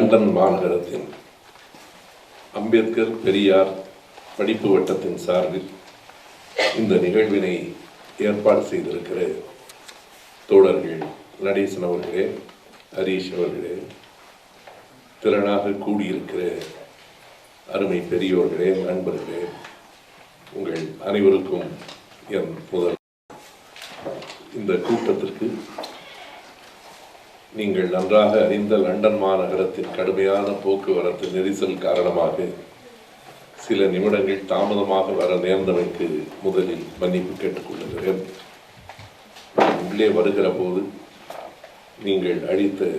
London மாநகரத்தின் Ambedkar Periyar படிப்பு வட்டத்தின் சார்பில் இந்த நிகழ்வினை ஏற்பாடு செய்திருக்கிற தோழர்கள் நடேசன் அவர்களே, ஹரீஷ் அவர்களே, திறனாக கூடியிருக்கிற அருமை பெரியோர்களே, நண்பர்களே, உங்கள் அனைவருக்கும் என் முதல் இந்த கூட்டத்திற்கு நீங்கள் நன்றாக அறிந்த லண்டன் மாநகரத்தின் கடுமையான போக்குவரத்து நெரிசல் காரணமாக சில நிமிடங்கள் தாமதமாக வர நேர்ந்தமைக்கு முதலில் மன்னிப்பு கேட்டுக்கொள்கிறேன். உள்ளே வருகிற போது நீங்கள் அளித்த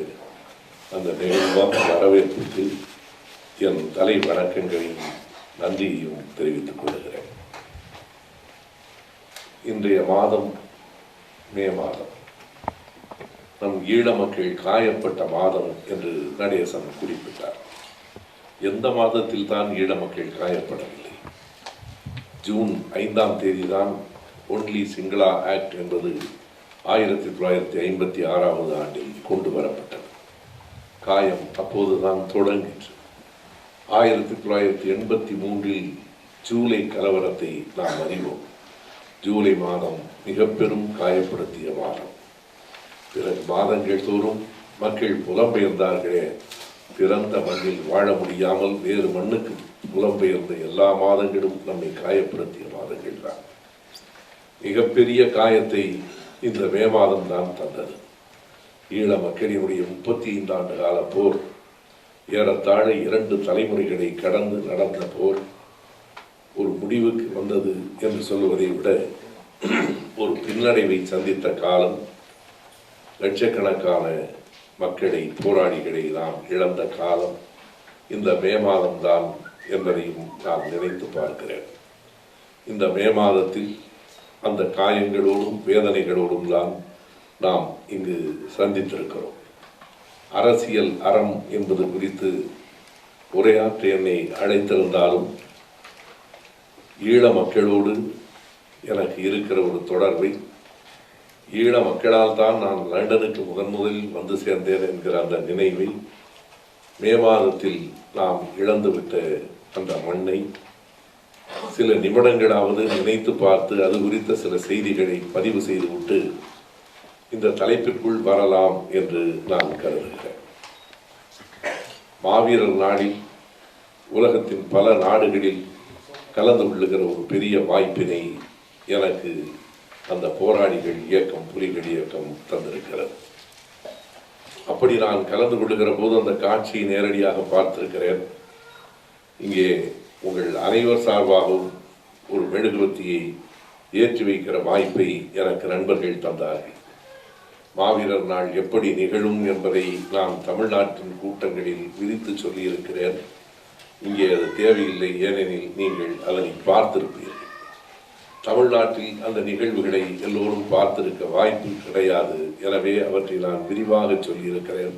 அந்த நிகழ்வான வரவேற்புக்கு என் தலை வணக்கங்களையும் நன்றியையும் தெரிவித்துக் கொள்கிறேன். இன்றைய மாதம் மே மாதம், நம் ஈழ மக்கள் காயப்பட்ட மாதம் என்று நடேசன் குறிப்பிட்டார். எந்த மாதத்தில் தான் ஈழ மக்கள் காயப்படவில்லை? ஜூன் 5ஆம் தேதி தான் ஒன்லி சிங்களா ஆக்ட் என்பது 1956ஆம் ஆண்டில் கொண்டு வரப்பட்டது. காயம் அப்போதுதான் தொடங்கிற்று. 1983இல் ஜூலை கலவரத்தை நாம் அறிவோம். ஜூலை மாதம் மிக பெரும் காயப்படுத்திய மாதம். பிறகு மாதங்கள் தோறும் மக்கள் புலம்பெயர்ந்தார்களே, பிறந்த மண்ணில் வாழ முடியாமல் வேறு மண்ணுக்கு புலம்பெயர்ந்த எல்லா மாதங்களும் நம்மை காயப்படுத்திய மாதங்கள் தான். மிகப்பெரிய காயத்தை இந்த மே மாதம் தான் தந்தது. ஈழ மக்களினுடைய 35 ஆண்டு கால போர், ஏறத்தாழ 2 தலைமுறைகளை கடந்து நடந்த போர் ஒரு முடிவுக்கு வந்தது என்று சொல்வதை விட ஒரு பின்னடைவை சந்தித்த காலம். லட்சக்கணக்கான மக்களை, போராளிகளை நாம் இழந்த காலம் இந்த மே மாதம்தான் என்பதையும் நான் நினைத்து பார்க்கிறேன். இந்த மே மாதத்தில் அந்த காயங்களோடும் வேதனைகளோடும் தான் நாம் இங்கு சந்தித்திருக்கிறோம். அரசியல் அறம் என்பது குறித்து உரையாற்ற என்னை அழைத்திருந்தாலும் ஈழ மக்களோடு எனக்கு இருக்கிற ஒரு தொடர்பை, ஈழ மக்களால் தான் நான் லண்டனுக்கு முதலில் வந்து சேர்ந்தேன் என்கிற அந்த நினைவை, மே மாதத்தில் நாம் இழந்துவிட்ட அந்த மண்ணை சில நிமிடங்களாவது நினைத்து பார்த்து அது குறித்த சில செய்திகளை பதிவு செய்துவிட்டு இந்த தலைப்பிற்குள் வரலாம் என்று நான் கருதுகிறேன். மாவீரர் நாளில் உலகத்தின் பல நாடுகளில் கலந்து கொள்ளுகிற ஒரு பெரிய வாய்ப்பினை எனக்கு அந்த போராளிகள் இயக்கம், புலிகள் இயக்கம் தந்திருக்கிறது. அப்படி நான் கலந்து கொள்ளுகிற போது அந்த காட்சியை நேரடியாக பார்த்திருக்கிறேன். இங்கே உங்கள் அனைவர் சார்பாகவும் ஒரு மெழுகுவர்த்தியை ஏற்றி வைக்கிற வாய்ப்பை எனக்கு நண்பர்கள் தந்தார்கள். மாவீரர் நாள் எப்படி நிகழும் என்பதை நான் தமிழ்நாட்டின் கூட்டங்களில் விரித்து சொல்லியிருக்கிறேன். இங்கே அது தேவையில்லை, ஏனெனில் நீங்கள் அதனை பார்த்திருப்பீர்கள். தமிழ்நாட்டில் அந்த நிகழ்வுகளை எல்லோரும் பார்த்திருக்க வாய்ப்பு கிடையாது. எனவே அவற்றை நான் விரிவாக சொல்லியிருக்கிறேன்.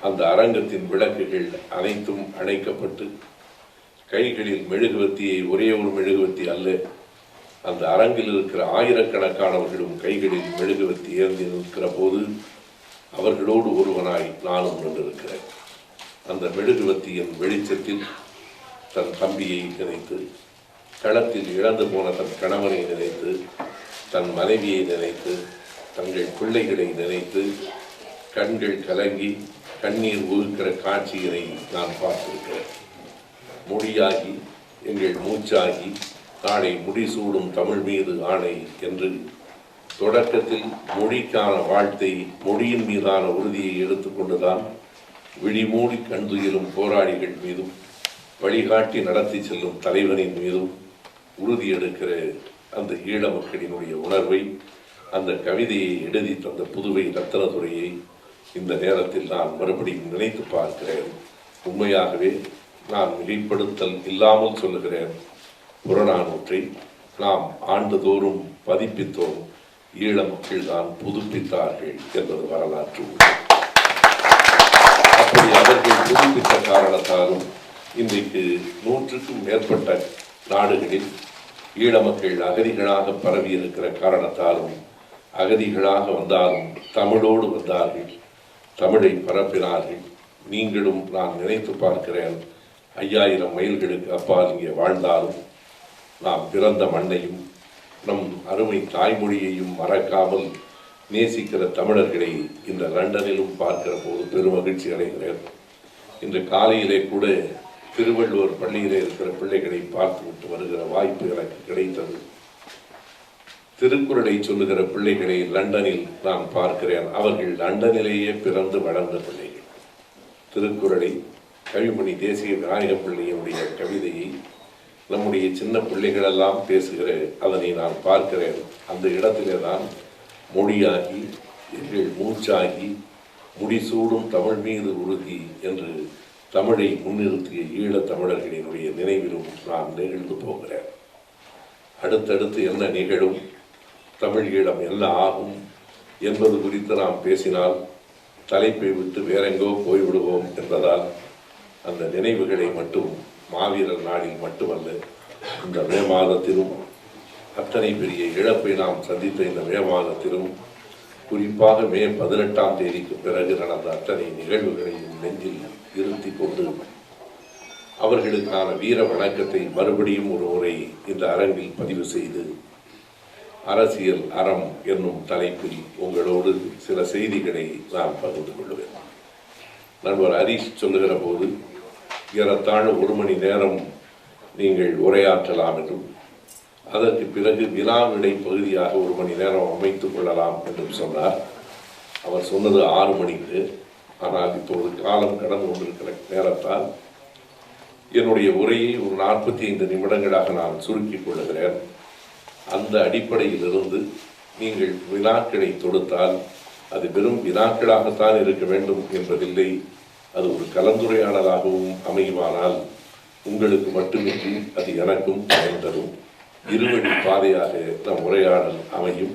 அந்த அரங்கத்தின் விளக்குகள் அனைத்தும் அணைக்கப்பட்டு கைகளில் மெழுகுவர்த்தியை, ஒரே ஒரு மெழுகுவர்த்தி அல்ல, அந்த அரங்கில் இருக்கிற ஆயிரக்கணக்கானவர்களும் கைகளில் மெழுகுவர்த்தி ஏந்தி நிற்கிற போது அவர்களோடு ஒருவனாய் நானும் நின்றிருக்கிறேன். அந்த மெழுகுவர்த்தியின் வெளிச்சத்தில் தன் தம்பியை நினைத்து, களத்தில் இழந்து போன தன் கணவனை நினைத்து, தன் மனைவியை நினைத்து, தங்கள் பிள்ளைகளை நினைத்து கண்கள் கலங்கி கண்ணீர் ஊறுகிற காட்சியினை நான் பார்த்திருக்கிறேன். மொழியாகி எங்கள் மூச்சாகி நாளை முடிசூடும் தமிழ் மீது ஆணை என்று தொடக்கத்தில் மொழிக்கான வாழ்த்தை, மொழியின் மீதான உறுதியை எடுத்துக்கொண்டுதான் விழிமூடி கண்துயிலும் போராளிகள் மீதும் வழிகாட்டி நடத்தி செல்லும் தலைவனின் மீதும் உறுதி எடுக்கிற அந்த ஈழ மக்களினுடைய உணர்வை, அந்த கவிதையை எழுதி தந்த புதுவை ரத்தனதுரையை இந்த நேரத்தில் நான் மறுபடியும் நினைத்து பார்க்கிறேன். உண்மையாகவே நான் மிகைப்படுத்தல் இல்லாமல் சொல்லுகிறேன். புறநானூற்றை நாம் ஆண்டுதோறும் பதிப்பித்தோம், ஈழ மக்கள் தான் புதுப்பித்தார்கள் என்பது வரலாற்று. அப்படி அவர்கள் புதுப்பித்த காரணத்தாலும் இன்றைக்கு 100க்கும் மேற்பட்ட நாடுகளில் ஈழ மக்கள் அகதிகளாக பரவி இருக்கிற காரணத்தாலும், அகதிகளாக வந்தாலும் தமிழோடு வந்தார்கள், தமிழை பரப்பினார்கள், நீங்களும் நான் நினைத்து பார்க்கிறேன். 5000 மைல்களுக்கு அப்பால் இங்கே வாழ்ந்தாலும் நாம் பிறந்த மண்ணையும் நம் அருமை தாய்மொழியையும் மறக்காமல் நேசிக்கிற தமிழர்களை இந்த லண்டனிலும் பார்க்கிற போது பெருமகிழ்ச்சி அடைகிறேன். இன்று காலையிலே கூட திருவள்ளுவர் பள்ளியிலே இருக்கிற பிள்ளைகளை பார்த்துவிட்டு வருகிற வாய்ப்பு எனக்கு கிடைத்தது. திருக்குறளை சொல்லுகிற பிள்ளைகளை லண்டனில் நான் பார்க்கிறேன். அவர்கள் லண்டனிலேயே பிறந்து வளர்ந்த பிள்ளைகள். திருக்குறளை கவிமணி தேசிய விநாயக பிள்ளையினுடைய கவிதையை நம்முடைய சின்ன பிள்ளைகளெல்லாம் பேசுகிற அதனை நான் பார்க்கிறேன். அந்த இடத்திலே தான் மொழியாகி எங்கள் மூச்சாகி முடிசூடும் தமிழ் மீது உறுதி என்று தமிழை முன்னிறுத்திய ஈழத் தமிழர்களினுடைய நினைவிலும் நான் நெகிழ்ந்து போகிறேன். அடுத்தடுத்து என்ன நிகழும், தமிழ் ஈழம் என்ன ஆகும் என்பது குறித்து நாம் பேசினால் தலைப்பை விட்டு வேறெங்கோ போய்விடுவோம் என்பதால் அந்த நினைவுகளை மட்டும் மாவீரர் நாளில் மட்டுமல்ல, இந்த மே மாதத்திலும் அத்தனை பெரிய இழப்பை நாம் சந்தித்த இந்த மே மாதத்திலும் குறிப்பாக மே 18ஆம் தேதிக்கு பிறகு நடந்த அத்தனை நிகழ்வுகளையும் நெஞ்சில் இருத்தி கொண்டு அவர்களுக்கான வீர வணக்கத்தை மறுபடியும் ஒரு முறை இந்த அரங்கில் பதிவு செய்து அரசியல் அறம் என்னும் தலைப்பில் உங்களோடு சில செய்திகளை நான் பகிர்ந்து கொள்வேன். நண்பர் ஹரீஷ் சொல்லுகிற போது ஏறத்தாழ 1 மணி நேரம் நீங்கள் உரையாற்றலாம் என்றும் அதற்கு பிறகு வினாவிடை பகுதியாக 1 மணி நேரம் அமைத்துக் கொள்ளலாம் என்றும் சொன்னார். அவர் சொன்னது 6 மணிக்கு. ஆனால் இப்போது காலம் கடந்து கொண்டிருக்கிற நேரத்தால் என்னுடைய உரையை ஒரு 45 நிமிடங்களாக நான் சுருக்கிக் கொள்ளுகிறேன். அந்த அடிப்படையிலிருந்து நீங்கள் வினாக்களை தொடுத்தால் அது வெறும் வினாக்களாகத்தான் இருக்க வேண்டும் என்பதில்லை. அது ஒரு கலந்துரையாடலாகவும் அமையுமானால் உங்களுக்கு மட்டுமின்றி அது எனக்கும் பயன் தரும். இருவழி பாதையாக நம் உரையாடல் அமையும்.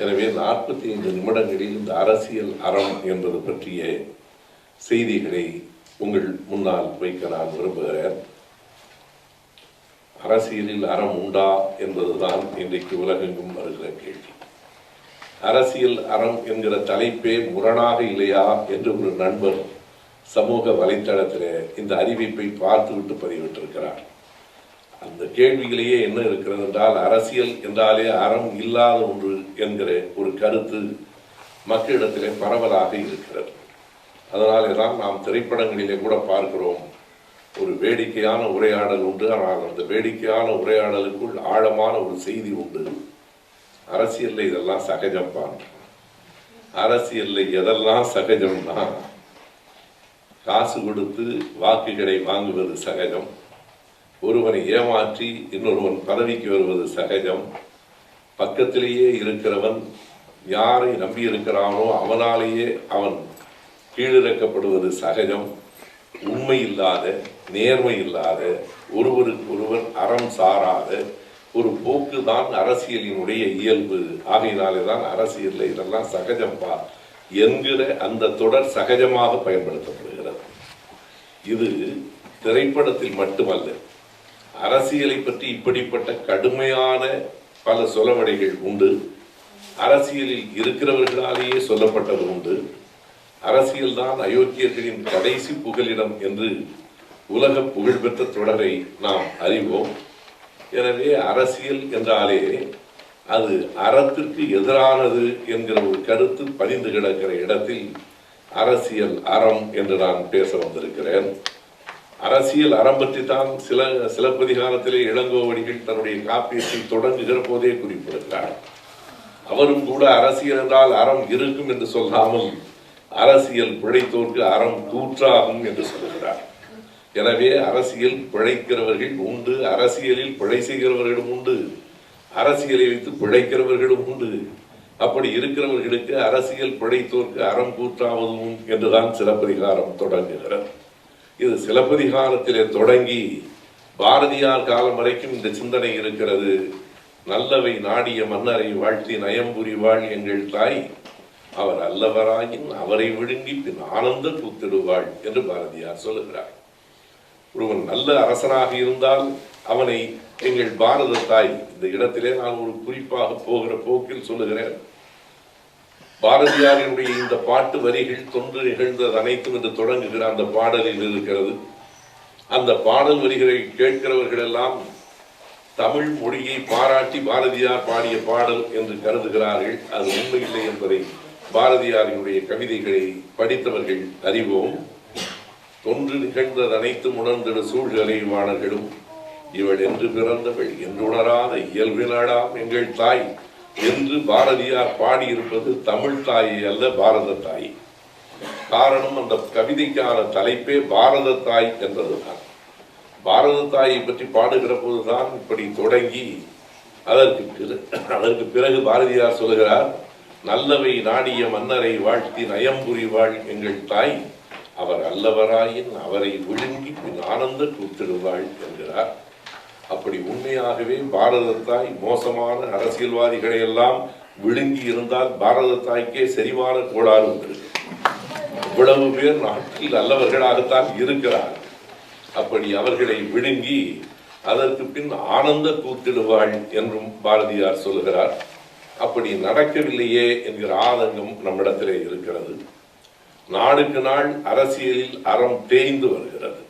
எனவே 45 நிமிடங்களில் இந்த அரசியல் அறம் என்பது பற்றிய செய்திகளை உங்கள் முன்னால் வைக்க நான் விரும்புகிறேன். அரசியலில் அறம் உண்டா என்பதுதான் இன்றைக்கு உலகெங்கும் வருகிற கேள்வி. அரசியல் அறம் என்கிற தலைப்பே முரணாக இல்லையா என்று ஒரு நண்பர் சமூக வலைத்தளத்தில் இந்த அறிவிப்பை பார்த்துவிட்டு பதிவிட்டிருக்கிறார். அந்த கேள்வியிலேயே என்ன இருக்கிறது என்றால், அரசியல் என்றாலே அறம் இல்லாத ஒன்று என்கிற ஒரு கருத்து மக்களிடத்திலே பரவலாக இருக்கிறது. அதனாலே தான் நாம் திரைப்படங்களிலே கூட பார்க்கிறோம், ஒரு வேடிக்கையான உரையாடல் உண்டு, ஆனால் அந்த வேடிக்கையான உரையாடலுக்குள் ஆழமான ஒரு செய்தி உண்டு. அரசியல்ல இதெல்லாம் சகஜம்பான். அரசியல்ல எதெல்லாம் சகஜம்னா, காசு கொடுத்து வாக்குகளை வாங்குவது சகஜம், ஒருவனை ஏமாற்றி இன்னொருவன் பதவிக்கு வருவது சகஜம், பக்கத்திலேயே இருக்கிறவன் யாரை நம்பி இருக்கிறானோ அவனாலேயே அவன் கீழிறக்கப்படுவது சகஜம், உண்மை இல்லாத நேர்மை இல்லாத ஒருவருக்கு ஒருவர் அறம் சாராத ஒரு போக்கு தான் அரசியலினுடைய இயல்பு. ஆகையினாலே தான் அரசியல் இதெல்லாம் சகஜம்பா என்கிற அந்த தொடர் சகஜமாக பயன்படுத்தப்படுகிறது. இது திரைப்படத்தில் மட்டுமல்ல, அரசியலை பற்றி இப்படிப்பட்ட கடுமையான பல சொலவடைகள் உண்டு. அரசியலில் இருக்கிறவர்களாலேயே சொல்லப்பட்டது உண்டு. அரசியல்தான் அயோக்கியர்களின் கடைசி புகலிடம் என்று உலக புகழ்பெற்ற தொடரை நாம் அறிவோம். எனவே அரசியல் என்றாலே அது அறத்திற்கு எதிரானது என்கிற ஒரு கருத்து பதிந்து கிடக்கிற இடத்தில் அரசியல் அறம் என்று நான் பேச வந்திருக்கிறேன். அரசியல் அறம் பற்றி தான் சிலப்பதிகாரத்திலே இளங்கோவடிகள் தன்னுடைய காப்பியத்தை தொடங்குகிற போதே குறிப்பிடுகிறார். அவரும் கூட அரசியல் என்றால் அறம் இருக்கும் என்று சொல்லாமல் அரசியல் பிழைத்தோர்க்கு அறம் கூற்றாகும் என்று சொல்கிறார். எனவே அரசியல் பிழைக்கிறவர்கள் உண்டு, அரசியலில் பிழை செய்கிறவர்களும் உண்டு, அரசியலை வைத்து பிழைக்கிறவர்களும் உண்டு. அப்படி இருக்கிறவர்களுக்கு அரசியல் பிழைத்தோர்க்கு அறம் கூற்றாவதும் என்றுதான் சிலப்பதிகாரம் தொடங்குகிறது. இது சிலப்பதிகாரத்திலே தொடங்கி பாரதியார் காலம் வரைக்கும் இந்த சிந்தனை இருக்கிறது. நல்லவை நாடிய மன்னரை வாழ்த்தி நயம்புரிவாள் எங்கள் தாய், அவர் அல்லவராயின் அவரை விழுங்கி பின் ஆனந்த கூத்திடுவாள் என்று பாரதியார் சொல்லுகிறார். ஒருவன் நல்ல அரசனாக இருந்தால் அவனை எங்கள் பாரத தாய், இந்த இடத்திலே நான் ஒரு குறிப்பாக போகிற போக்கில் சொல்லுகிறேன், பாரதியாரினுடைய இந்த பாட்டு வரிகள் தொன்று நிகழ்ந்தது அனைத்தும் என்று தொடங்குகிற அந்த பாடலில் இருக்கிறது. அந்த பாடல் வரிகளை கேட்கிறவர்கள் எல்லாம் தமிழ் மொழியை பாராட்டி பாரதியார் பாடிய பாடல் என்று கருதுகிறார்கள். அது உண்மையில்லை என்பதை பாரதியாரினுடைய கவிதைகளை படித்தவர்கள் அறிவோம். தொன்று நிகழ்ந்தது அனைத்தும் உணர்ந்திட சூழ்நிலை வாணர்களும் இவள் என்று பிறந்தவள் என்று உணராத இயல்பினாடாம் எங்கள் தாய் என்று பாரதியார் பாடியிருப்பது தமிழ் தாயை அல்ல, பாரத தாய். காரணம், அந்த கவிதைக்கான தலைப்பே பாரத தாய் என்பதுதான். பாரத தாயை பற்றி பாடுகிற போதுதான் இப்படி தொடங்கி அதற்கு பிறகு பாரதியார் சொல்கிறார், நல்லவை நாடிய மன்னரை வாழ்த்தி நயம்புரிவாள் எங்கள் தாய், அவர் அல்லவராயின் அவரை விழுங்கி பின் ஆனந்த கூத்திடுவாள் என்கிறார். அப்படி உண்மையாகவே பாரத தாய் மோசமான அரசியல்வாதிகளை எல்லாம் விழுங்கி இருந்தால் பாரத தாய்க்கே செரிமான கோளாறு வந்திருக்கு. இவ்வளவு பேர் நாட்டில் நல்லவர்களாகத்தான் இருக்கிறார். அப்படி அவர்களை விழுங்கி அதற்கு பின் ஆனந்த கூத்திடுவாள் என்றும் பாரதியார் சொல்லுகிறார். அப்படி நடக்கவில்லையே என்கிற ஆதங்கம் நம்மிடத்திலே இருக்கிறது. நாளுக்கு நாள் அரசியலில் அறம் தேய்ந்து வருகிறது.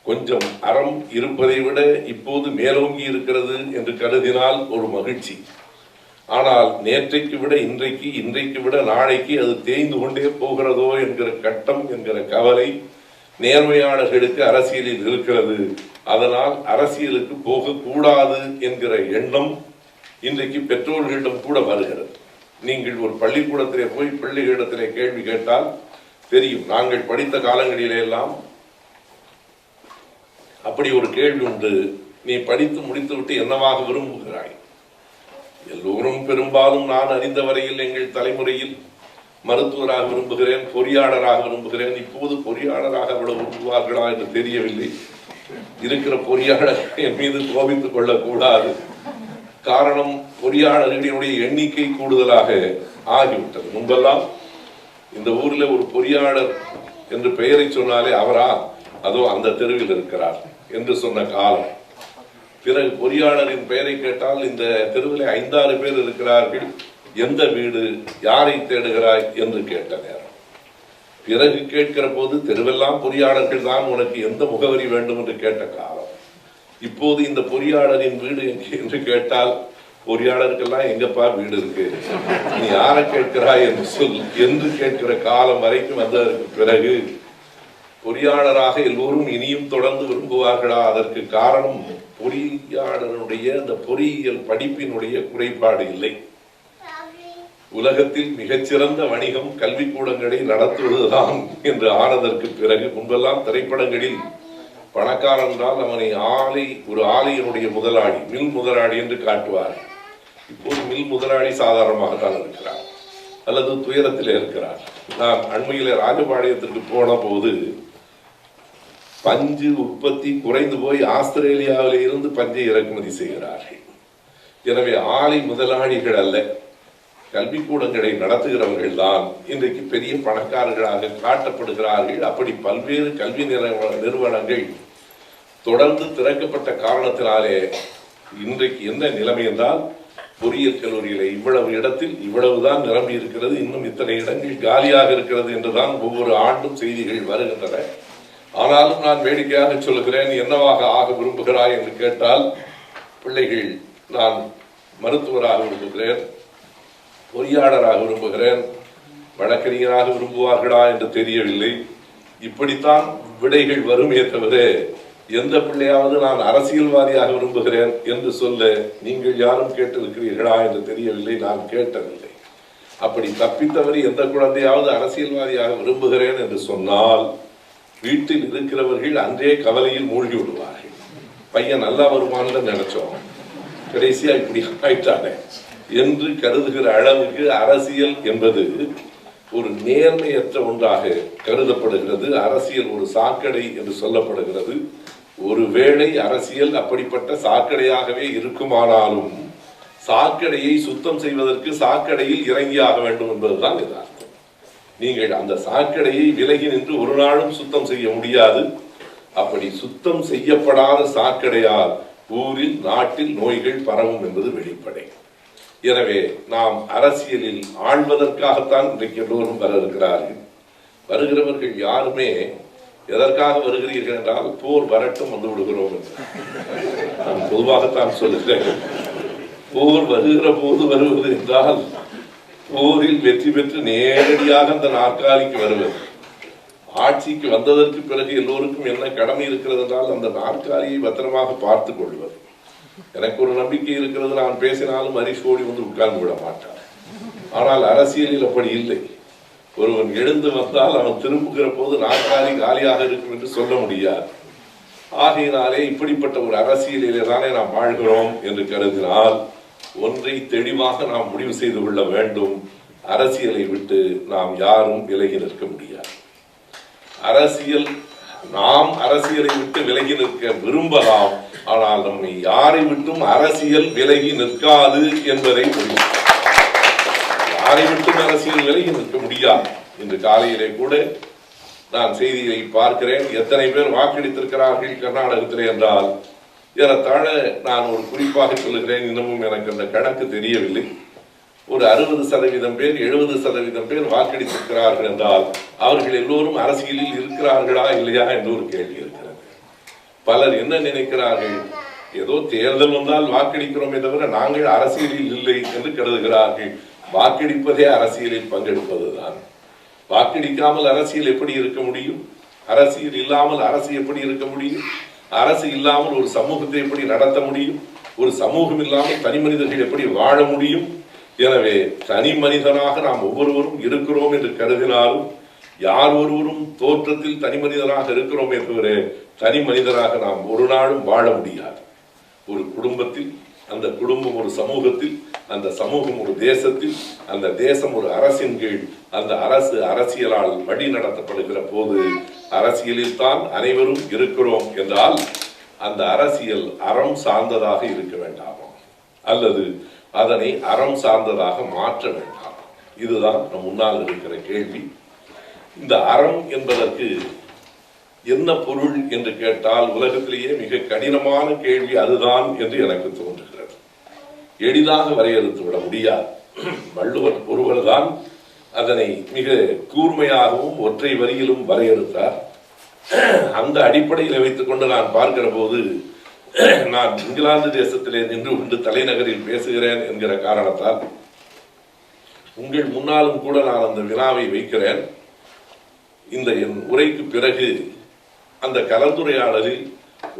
கொஞ்சம் அறம் இருப்பதை விட இப்போது மேலோங்கி இருக்கிறது என்று கருதினால் ஒரு மகிழ்ச்சி. ஆனால் நேற்றைக்கு விட இன்றைக்கு விட நாளைக்கு அது தேய்ந்து கொண்டே போகிறதோ என்கிற கட்டம், என்கிற கவலை நேர்மையாளர்களுக்கு அரசியலில் இருக்கிறது. அதனால் அரசியலுக்கு போகக்கூடாது என்கிற எண்ணம் இன்றைக்கு பெற்றோர்களிடம் கூட வருகிறது. நீங்கள் ஒரு பள்ளிக்கூடத்திலே போய் பிள்ளைகளிடத்திலே கேள்வி கேட்டால் தெரியும். நாங்கள் படித்த காலங்களிலே எல்லாம் அப்படி ஒரு கேள்வி உண்டு, நீ படித்து முடித்துவிட்டு என்னவாக விரும்புகிறாய்? எல்லோரும் பெரும்பாலும் நான் அறிந்த வரையில் எங்கள் தலைமுறையில் மருத்துவராக விரும்புகிறேன், பொறியாளராக விரும்புகிறேன். இப்போது பொறியாளராக விட விரும்புவார்களா என்று தெரியவில்லை. இருக்கிற பொறியாளர் என் மீது கோபித்துக் கொள்ளக்கூடாது. காரணம், பொறியாளர்களுடைய எண்ணிக்கை கூடுதலாக ஆகிவிட்டது. முன்பெல்லாம் இந்த ஊர்ல ஒரு பொறியாளர் என்று பெயரை சொன்னாலே அவரா, அதோ அந்த தெருவில் இருக்கிறார் என்று சொன்ன காலம். பிறகு பொறியாளரின் பெயரை கேட்டால் இந்த தெருவில் 5-6 பேர் இருக்கிறார்கள், எந்த வீடு, யாரை தேடுகிறாய் என்று கேட்ட நேரம். பிறகு கேட்கிற போது தெருவெல்லாம் பொறியாளர்கள் தான், உனக்கு எந்த முகவரி வேண்டும் என்று கேட்ட காலம். இப்போது இந்த பொறியாளரின் வீடு என்று கேட்டால் பொறியாளருக்கெல்லாம் எங்கப்பா வீடு இருக்கு, நீ யாரை கேட்கிறாய் என்று சொல் என்று கேட்கிற காலம் வரைக்கும் வந்ததற்கு பிறகு பொறியாளராக எல்லோரும் இனியும் தொடர்ந்து விரும்புவார்களா? அதற்கு காரணம் பொறியாளருடைய அந்த பொறியியல் படிப்பினுடைய குறைபாடு இல்லை. உலகத்தில் மிகச்சிறந்த வணிகம் கல்விக்கூடங்களை நடத்துவதுதான் என்று ஆனதற்கு பிறகு, முன்பெல்லாம் திரைப்படங்களில் பணக்காரன் என்றால் அவனை ஒரு ஆலையினுடைய முதலாளி, மில் முதலாளி என்று காட்டுவார். இப்போது மில் முதலாளி சாதாரணமாகத்தான் இருக்கிறார் அல்லது துயரத்தில் இருக்கிறார். நான் அண்மையில ராஜபாளையத்திற்கு போன போது பஞ்சு உற்பத்தி குறைந்து போய் ஆஸ்திரேலியாவில இருந்து பஞ்சை இறக்குமதி செய்கிறார்கள். எனவே ஆலை முதலாளிகள் அல்ல, கல்விக்கூடங்களை நடத்துகிறவர்கள் தான் இன்றைக்கு பெரிய பணக்காரர்களாக காட்டப்படுகிறார்கள். அப்படி பல்வேறு கல்வி நிறுவனங்கள் தொடர்ந்து திறக்கப்பட்ட காரணத்தினாலே இன்றைக்கு என்ன நிலைமை என்றால், பொறியியல் கல்லூரியில இவ்வளவு இடத்தில் இவ்வளவுதான் நிரம்பி இருக்கிறது, இன்னும் இத்தனை இடங்கள் காலியாக இருக்கிறது என்றுதான் ஒவ்வொரு ஆண்டும் செய்திகள் வருகின்றன. ஆனாலும் நான் வேடிக்கையாக சொல்லுகிறேன், என்னவாக ஆக விரும்புகிறாய் என்று கேட்டால், பிள்ளைகள் நான் மருத்துவராக விரும்புகிறேன், பொறியாளராக விரும்புகிறேன், வழக்கறிஞராக விரும்புவார்களா என்று தெரியவில்லை. இப்படித்தான் விடைகள் வருமே தவிர எந்த பிள்ளையாவது நான் அரசியல்வாதியாக விரும்புகிறேன் என்று சொல்ல நீங்கள் யாரும் கேட்டிருக்கிறீர்களா என்று தெரியவில்லை. நான் கேட்டதில்லை. அப்படி தப்பித்தவரை எந்த குழந்தையாவது அரசியல்வாதியாக விரும்புகிறேன் என்று சொன்னால் வீட்டில் இருக்கிறவர்கள் அன்றே கவலையில் மூழ்கி விடுவார்கள். பையன் நல்லா வருமானு நினைச்சோம், கடைசியா இப்படி ஆயிட்டானே என்று கருதுகிற அளவுக்கு அரசியல் என்பது ஒரு நேர்மையற்ற ஒன்றாக கருதப்படுகிறது. அரசியல் ஒரு சாக்கடை என்று சொல்லப்படுகிறது. ஒருவேளை அரசியல் அப்படிப்பட்ட சாக்கடையாகவே இருக்குமானாலும் சாக்கடையை சுத்தம் செய்வதற்கு சாக்கடையில் இறங்கியாக வேண்டும் என்பதுதான் யதார்த்தம். நீங்கள் அந்த சாக்கடையை விலகி நின்று ஒரு நாளும் சுத்தம் செய்ய முடியாது. அப்படி சுத்தம் செய்யப்படாத சாக்கடையால் ஊரில் நாட்டில் நோய்கள் பரவும் என்பது வெளிப்படை. எனவே நாம் அரசியலில் ஆழ்வதற்காகத்தான் இன்றைக்கு எல்லோரும் வர இருக்கிறார்கள். வருகிறவர்கள் யாருமே எதற்காக வருகிறீர்கள் என்றால் போர் வரட்டும் வந்து விடுகிறோம் என்று நான் பொதுவாகத்தான் சொல்லுகிறேன். போர் வருகிற போது வருவது என்றால் போரில் வெற்றி பெற்று நேரடியாக அந்த நாற்காலிக்கு வருவது. ஆட்சிக்கு வந்ததற்கு பிறகு எல்லோருக்கும் என்ன கடமை இருக்கிறது என்றால் அந்த நாற்காலியை பத்திரமாக பார்த்துக் கொள்வது. எனக்கு ஒரு நம்பிக்கை இருக்கிறது, நான் பேசினாலும் ஹரிஷ் ஓடி வந்து உட்கார்ந்து விட மாட்டார். ஆனால் அரசியலில் அப்படி இல்லை. ஒருவன் எழுந்து வந்தால் அவன் திரும்புகிற போது நாற்காலி காலியாக இருக்கும் என்று சொல்ல முடியாது. ஆகையினாலே இப்படிப்பட்ட ஒரு அரசியலிலே தானே நாம் வாழ்கிறோம் என்று கருதினால் ஒன்றை தெளிவாக நாம் முடிவு செய்து கொள்ள வேண்டும். அரசியலை விட்டு நாம் யாரும் விலகி நிற்க முடியாது. நாம் அரசியலை விட்டு விலகி நிற்க விரும்பலாம், ஆனால் நம்மை யாரை விட்டும் அரசியல் விலகி நிற்காது என்பதை புரியும். யாரை விட்டும் அரசியல் விலகி நிற்க முடியாது. இன்று காலையிலே கூட நான் செய்தியை பார்க்கிறேன். எத்தனை பேர் வாக்களித்திருக்கிறார்கள் கர்நாடகத்திலே என்றால் ஏறத்தாழ நான் ஒரு குறிப்பாக சொல்லுகிறேன், இன்னமும் எனக்கு அந்த கணக்கு தெரியவில்லை. ஒரு 60% பேர் 70% பேர் வாக்களித்திருக்கிறார்கள் என்றால் அவர்கள் எல்லோரும் அரசியலில் இருக்கிறார்களா இல்லையா என்று ஒரு கேள்வி இருக்கிறது. பலர் என்ன நினைக்கிறார்கள், ஏதோ தேர்தல் வந்தால் வாக்களிக்கிறோமே தவிர நாங்கள் அரசியலில் இல்லை என்று கருதுகிறார்கள். வாக்களிப்பதே அரசியலில் பங்கெடுப்பதுதான். வாக்களிக்காமல் அரசியல் எப்படி இருக்க முடியும்? அரசியல் இல்லாமல் அரசு எப்படி இருக்க முடியும்? அரசு இல்லாமல் ஒரு சமூகத்தை எப்படி நடத்த முடியும்? ஒரு சமூகம் இல்லாமல் தனி மனிதர்கள் எப்படி வாழ முடியும்? எனவே தனி மனிதனாக நாம் ஒவ்வொருவரும் இருக்கிறோம் என்று கருதினாலும் யார் ஒருவரும் தோற்றத்தில் தனி மனிதனாக இருக்கிறோம் என்று தனி மனிதராக நாம் ஒரு நாளும் வாழ முடியாது. ஒரு குடும்பத்தில், அந்த குடும்பம் ஒரு சமூகத்தில், அந்த சமூகம் ஒரு தேசத்தில், அந்த தேசம் ஒரு அரசின் கீழ், அந்த அரசு அரசியலால் வழி நடத்தப்படுகிற போது அரசியலில் தான் அனைவரும் இருக்கிறோம் என்றால் அந்த அரசியல் அறம் சார்ந்ததாக இருக்க வேண்டாமா, அல்லது அதனை அறம் சார்ந்ததாக மாற்ற வேண்டாம்? இதுதான் நம் முன்னால் இருக்கிற கேள்வி. இந்த அறம் என்பதற்கு என்ன பொருள் என்று கேட்டால் உலகத்திலேயே மிக கடினமான கேள்வி அதுதான் என்று எனக்கு தோன்றுகிறது. எளிதாக வரையறுத்து விட முடியாது. வள்ளுவர் ஒருவர் தான் அதனை மிக கூர்மையாகவும் ஒற்றை வரியிலும் வரையறுத்தார். அந்த அடிப்படையில் வைத்துக் கொண்டு நான் பார்க்கிற போது, நான் இங்கிலாந்து தேசத்திலே நின்று கொண்டு தலைநகரில் பேசுகிறேன் என்கிற காரணத்தால் உங்கள் முன்னாலும் கூட நான் அந்த வினாவை வைக்கிறேன். இந்த என் உரைக்கு பிறகு அந்த கலந்துரையாடலில்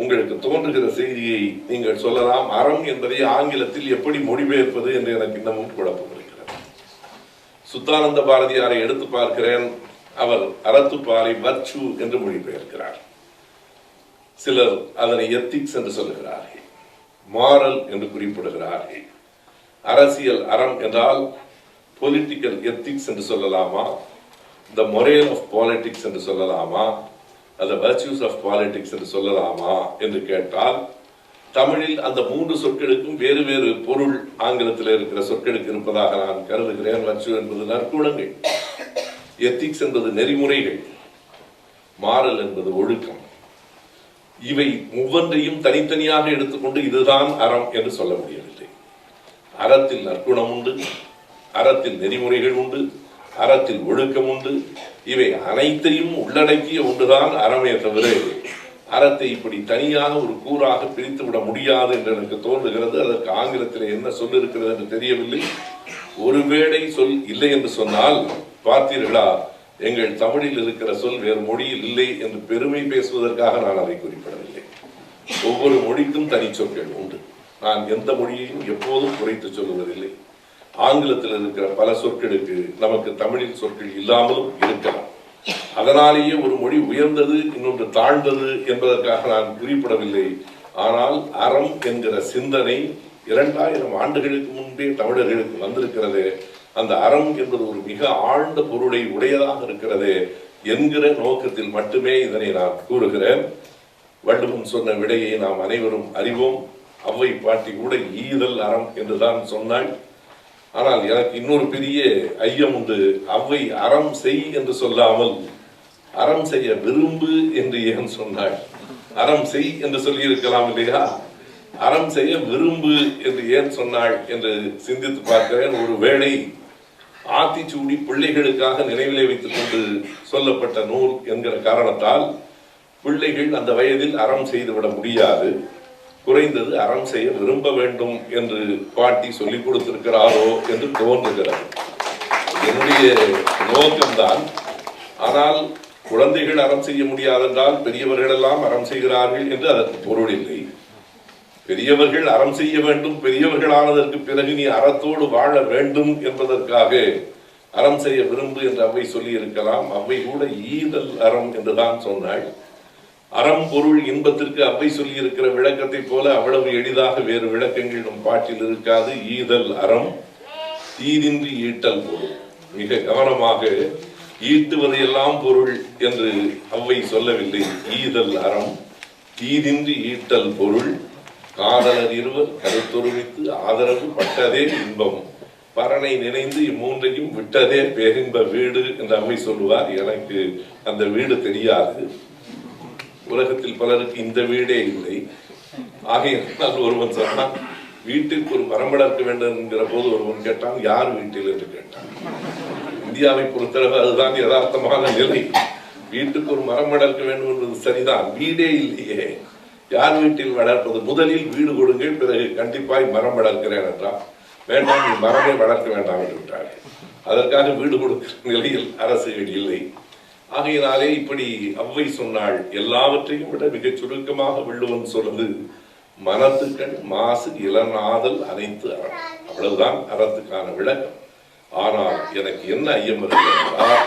உங்களுக்கு தோன்றுகிற செய்தியை நீங்கள் சொல்லலாம். அறம் என்பதை ஆங்கிலத்தில் எப்படி மொழிபெயர்ப்பது என்று எனக்கு இன்னமும் குழப்பம் இருக்கிறது. சுத்தானந்த பாரதியாரை எடுத்து பார்க்கிறேன். அவர் அறத்துப்பாலை வர்ச்சு என்று மொழிபெயர்க்கிறார். சிலர் அதனை எத்திக்ஸ் என்று சொல்லுகிறார்கள், மாரல் என்று குறிப்பிடுகிறார்கள். அரசியல் அறம் என்றால் பொலிட்டிக்கல் எத்திக்ஸ் என்று சொல்லலாமா, த மொரல் ஆஃப் பாலிடிக்ஸ் என்று சொல்லலாமா, அந்த வர்ச்சூஸ் ஆஃப் பாலிடிக்ஸ் என்று சொல்லலாமா என்று கேட்டால் தமிழில் அந்த 3 சொற்களுக்கும் வேறு வேறு பொருள் ஆங்கிலத்தில் இருக்கிற சொற்களுக்கு இருப்பதாக நான் கருதுகிறேன். வர்ச்சு என்பது நற்குணங்கள், எத்திக்ஸ் என்பது நெறிமுறைகள், மாரல் என்பது ஒழுக்கம். இவை ஒவ்வொன்றையும் தனித்தனியாக எடுத்துக்கொண்டு இதுதான் அறம் என்று சொல்ல முடியவில்லை. அறத்தில் நற்குணம் உண்டு, அறத்தில் நெறிமுறைகள் உண்டு, அறத்தில் ஒழுக்கம் உண்டு. இவை அனைத்தையும் உள்ளடக்கிய ஒன்றுதான் அறமே தவிர அறத்தை இப்படி தனியாக ஒரு கூறாக பிரித்து விட முடியாது என்று எனக்கு தோன்றுகிறது. அதற்கு ஆங்கிலத்தில் என்ன சொல் இருக்கிறது என்று தெரியவில்லை. ஒருவேளை சொல் இல்லை என்று சொன்னால், பார்த்தீர்களா, எங்கள் தமிழில் இருக்கிற சொல் வேறு மொழியில் இல்லை என்று பெருமை பேசுவதற்காக நான் அதை குறிப்பிடவில்லை. ஒவ்வொரு மொழிக்கும் தனி சொற்கள் உண்டு. நான் எந்த மொழியையும் எப்போதும் குறைத்து சொல்லுவதில்லை. ஆங்கிலத்தில் இருக்கிற பல சொற்களுக்கு நமக்கு தமிழில் சொற்கள் இல்லாமலும் இருக்கலாம். அதனாலேயே ஒரு மொழி உயர்ந்தது இன்னொன்று தாழ்ந்தது என்பதற்காக நான் குறிப்பிடவில்லை. ஆனால் அறம் என்கிற சிந்தனை 2000 ஆண்டுகளுக்கு முன்பே தமிழர்களுக்கு வந்திருக்கிறது. அந்த அறம் என்பது ஒரு மிக ஆழ்ந்த பொருளை உடையதாக இருக்கிறது என்கிற நோக்கத்தில் மட்டுமே இதனை நான் கூறுகிறேன். வள்ளுவன் சொன்ன விடையை நாம் அனைவரும் அறிவோம். அவ்வை பாட்டி கூட ஈதல் அறம் என்றுதான் சொன்னாள். ஆனால் எனக்கு இன்னொரு பெரிய ஐயம் உண்டு. அவ்வை அறம் செய் என்று சொல்லாமல் அறம் செய்ய விரும்பு என்று ஏன் சொன்னாள்? அறம் செய் என்று சொல்லி இருக்கலாம் இல்லையா? அறம் செய்ய விரும்பு என்று ஏன் சொன்னாள் என்று சிந்தித்து பார்க்கிறேன். ஒரு வேளை ஆத்திச்சூடி பிள்ளைகளுக்காக நினைவிலே வைத்துக் கொண்டு சொல்லப்பட்ட நூல் என்கிற காரணத்தால் பிள்ளைகள் அந்த வயதில் அறம் செய்துவிட முடியாது, குறைந்தது அறம் செய்ய விரும்ப வேண்டும் என்று பாட்டி சொல்லிக் கொடுத்திருக்கிறாரோ என்று தோன்றுகிறது. என்னுடைய நோக்கம்தான். ஆனால் குழந்தைகள் அறம் செய்ய முடியாதென்றால் பெரியவர்கள் எல்லாம் அறம் செய்கிறார்கள் என்று அதற்கு பொருள் இல்லை. பெரியவர்கள் அறம் செய்ய வேண்டும், பெரியவர்களானதற்கு பிறகு நீ அறத்தோடு வாழ வேண்டும் என்பதற்காக அறம் செய்ய விரும்பு என்று அவ்வை சொல்லி இருக்கலாம். அவ்வை கூட ஈதல் அறம் என்றுதான் சொன்னாள். அறம் பொருள் இன்பத்திற்கு அவ்வை சொல்லி இருக்கிற விளக்கத்தை போல அவ்வளவு எளிதாக வேறு விளக்கங்கள் நம் பாட்டில் இருக்காது. ஈதல் அறம், தீதின்றி ஈட்டல் பொருள். மிக கவனமாக ஈட்டுவதையெல்லாம் பொருள் என்று அவ்வை சொல்லவில்லை. ஈதல் அறம், தீதின்றி ஈட்டல் பொருள், காதலர் இருவர் கருத்தொருமித்து ஆதரவு பட்டதே இன்பம், பரனை நினைந்து இம்மூன்றையும் விட்டதே பேரின்ப வீடு என்று அம்மை சொல்லுவார். எனக்கு அந்த வீடு தெரியாது. உலகத்தில் பலருக்கு இந்த வீடே இல்லை. ஆகையினால் ஒருவன் சொன்னான், வீட்டுக்கு ஒரு மரம் வளர்க்க வேண்டும் என்கிற போது ஒருவன் கேட்டான், யார் வீட்டில் என்று கேட்டான். இந்தியாவை பொறுத்தளவு அதுதான் யதார்த்தமான நிலை. வீட்டுக்கு ஒரு மரம் வளர்க்க வேண்டும் என்பது சரிதான், வீடே இல்லையே, யார் வீட்டில் வளர்ப்பது? முதலில் வீடு கொடுங்கள், பிறகு கண்டிப்பாய் மரம் வளர்க்கிறேன் என்றால், வேண்டாம் நீ மரமே வளர்க்க வேண்டாம் என்று விட்டார். அதற்காக வீடு கொடுக்கிற நிலையில் அரசுகள் இல்லை. ஆகையினாலே இப்படி அவ்வை சொன்னாள். எல்லாவற்றையும் விட மிகச் சுருக்கமாக வள்ளுவன் சொல்வது, மனத்துக்கண் மாசு இளநாதல் அனைத்து அறம். அவ்வளவுதான் அறத்துக்கான விளக்கம். ஆனால் எனக்கு என்ன ஐயம் இருக்கிறார்,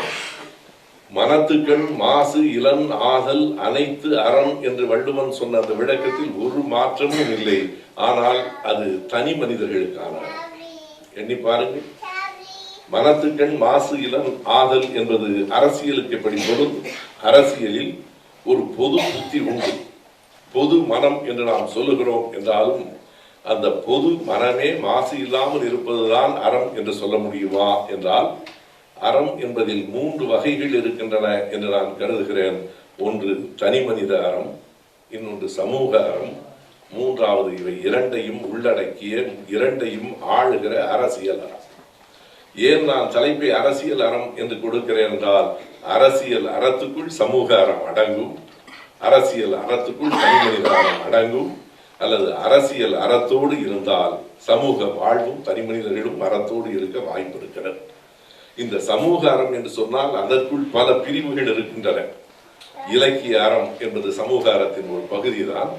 மனத்துக்கண் மாசு இளன் ஆதல் அனைத்து அறம் என்று வள்ளுவன் சொன்ன அந்த விளக்கத்தில் ஒரு மாற்றமும் இல்லை. ஆனால் அது தனி மனிதர்களுக்கான. எண்ணி பாருங்கள், மனத்துக்கண் மாசு இளன் ஆதல் என்பது அரசியலுக்கு எப்படி பொருந்தும்? அரசியலில் ஒரு பொது புத்தி உண்டு. பொது மனம் என்று நாம் சொல்லுகிறோம் என்றாலும் அந்த பொது மனமே மாசு இல்லாமல் இருப்பதுதான் அறம் என்று சொல்ல முடியுமா என்றால், அறம் என்பதில் 3 வகைகள் இருக்கின்றன என்று நான் கருதுகிறேன். ஒன்று தனி மனித அறம், இன்னொன்று சமூக அறம், மூன்றாவது இவை இரண்டையும் உள்ளடக்கிய, இரண்டையும் ஆளுகிற அரசியல் அறம். ஏன் நான் தலைப்பை அரசியல் அறம் என்று கொடுக்கிறேன் என்றால், அரசியல் அறத்துக்குள் சமூக அறம் அடங்கும், அரசியல் அறத்துக்குள் தனி மனித அறம் அடங்கும், அல்லது அரசியல் அறத்தோடு இருந்தால் சமூக வாழ்வும் தனி மனிதர்களும் அறத்தோடு இருக்க வாய்ப்பு இருக்கிறது. இந்த சமூக அறம் என்று சொன்னால் அதற்குள் பல பிரிவுகள் இருக்கின்றன. இலக்கிய அறம் என்பது சமூக அறத்தின் ஒரு பகுதி தான்.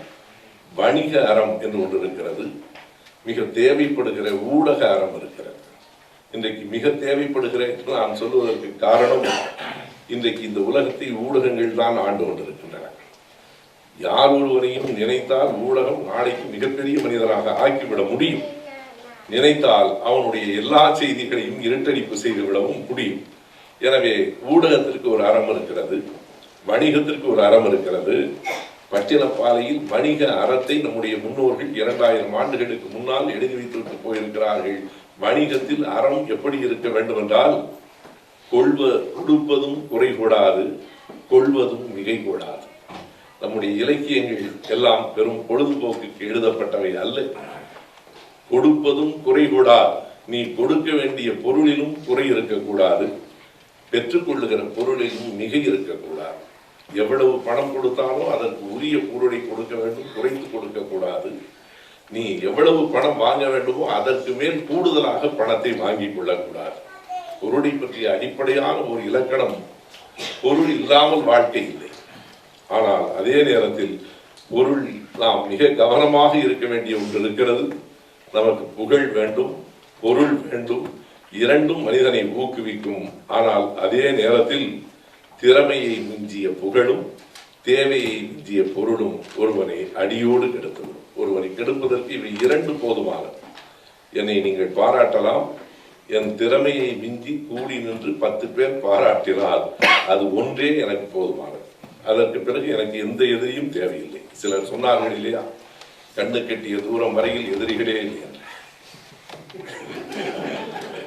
வணிக அறம் என்று ஒன்று இருக்கிறது. மிக தேவைப்படுகிற ஊடக அறம் இருக்கிறது. இன்றைக்கு மிக தேவைப்படுகிற என்று நான் சொல்வதற்கு காரணம், இன்றைக்கு இந்த உலகத்தை ஊடகங்கள் தான் ஆண்டு கொண்டிருக்கின்றன. யார் ஒருவரையும் நினைத்தால் ஊடகம் நாளைக்கு மிகப்பெரிய மனிதராக ஆக்கிவிட முடியும். நினைத்தால் அவனுடைய எல்லா செய்திகளையும் இருட்டடிப்பு செய்துவிடவும் முடியும். எனவே ஊடகத்திற்கு ஒரு அறம் இருக்கிறது, வணிகத்திற்கு ஒரு அறம் இருக்கிறது. பட்டினப்பாலையில் வணிக அறத்தை நம்முடைய முன்னோர்கள் 2000 ஆண்டுகளுக்கு முன்னால் எழுதி வைத்துவிட்டு போயிருக்கிறார்கள். வணிகத்தில் அறம் எப்படி இருக்க வேண்டும் என்றால், கொடுப்பதும் குறை கூடாது, கொள்வதும் மிகை கூடாது. நம்முடைய இலக்கியங்கள் எல்லாம் பெரும் பொழுதுபோக்குக்கு எழுதப்பட்டவை அல்ல. கொடுப்பதும் குறை கூடாது. நீ கொடுக்க வேண்டிய பொருளிலும் குறை இருக்கக்கூடாது, பெற்றுக்கொள்ளுகிற பொருளிலும் மிகை இருக்கக்கூடாது. எவ்வளவு பணம் கொடுத்தாலும் அதற்கு உரிய பொருளை கொடுக்க வேண்டும், குறைத்து கொடுக்க கூடாது. நீ எவ்வளவு பணம் வாங்க வேண்டுமோ அதற்கு மேல் கூடுதலாக பணத்தை வாங்கிக் கொள்ளக்கூடாது. பொருளை பற்றிய அடிப்படையான ஒரு இலக்கணம், பொருள் இல்லாமல் வாழ்க்கை இல்லை. ஆனால் அதே நேரத்தில் பொருள் நாம் மிக கவனமாக இருக்க வேண்டிய ஒன்று இருக்கிறது. நமக்கு புகழ் வேண்டும், பொருள் வேண்டும், இரண்டும் மனிதனை ஊக்குவிக்கும். ஆனால் அதே நேரத்தில் திறமையை மிஞ்சிய புகழும் தேவையை மிஞ்சிய பொருளும் ஒருவனை அடியோடு கெடுத்துவிடும். ஒருவனை கெடுப்பதற்கு இவை 2 போதுமானது. என்னை நீங்கள் பாராட்டலாம், என் திறமையை மிஞ்சி கூடி நின்று 10 பேர் பாராட்டினால் அது ஒன்றே எனக்கு போதுமானது. அதற்கு பிறகு எனக்கு எந்த எதிரியும் தேவையில்லை. சிலர் சொன்னார்கள் இல்லையா, கண்ணு கெட்டிய தூரம் வரையில் எதிரிகளே இல்லை என்று.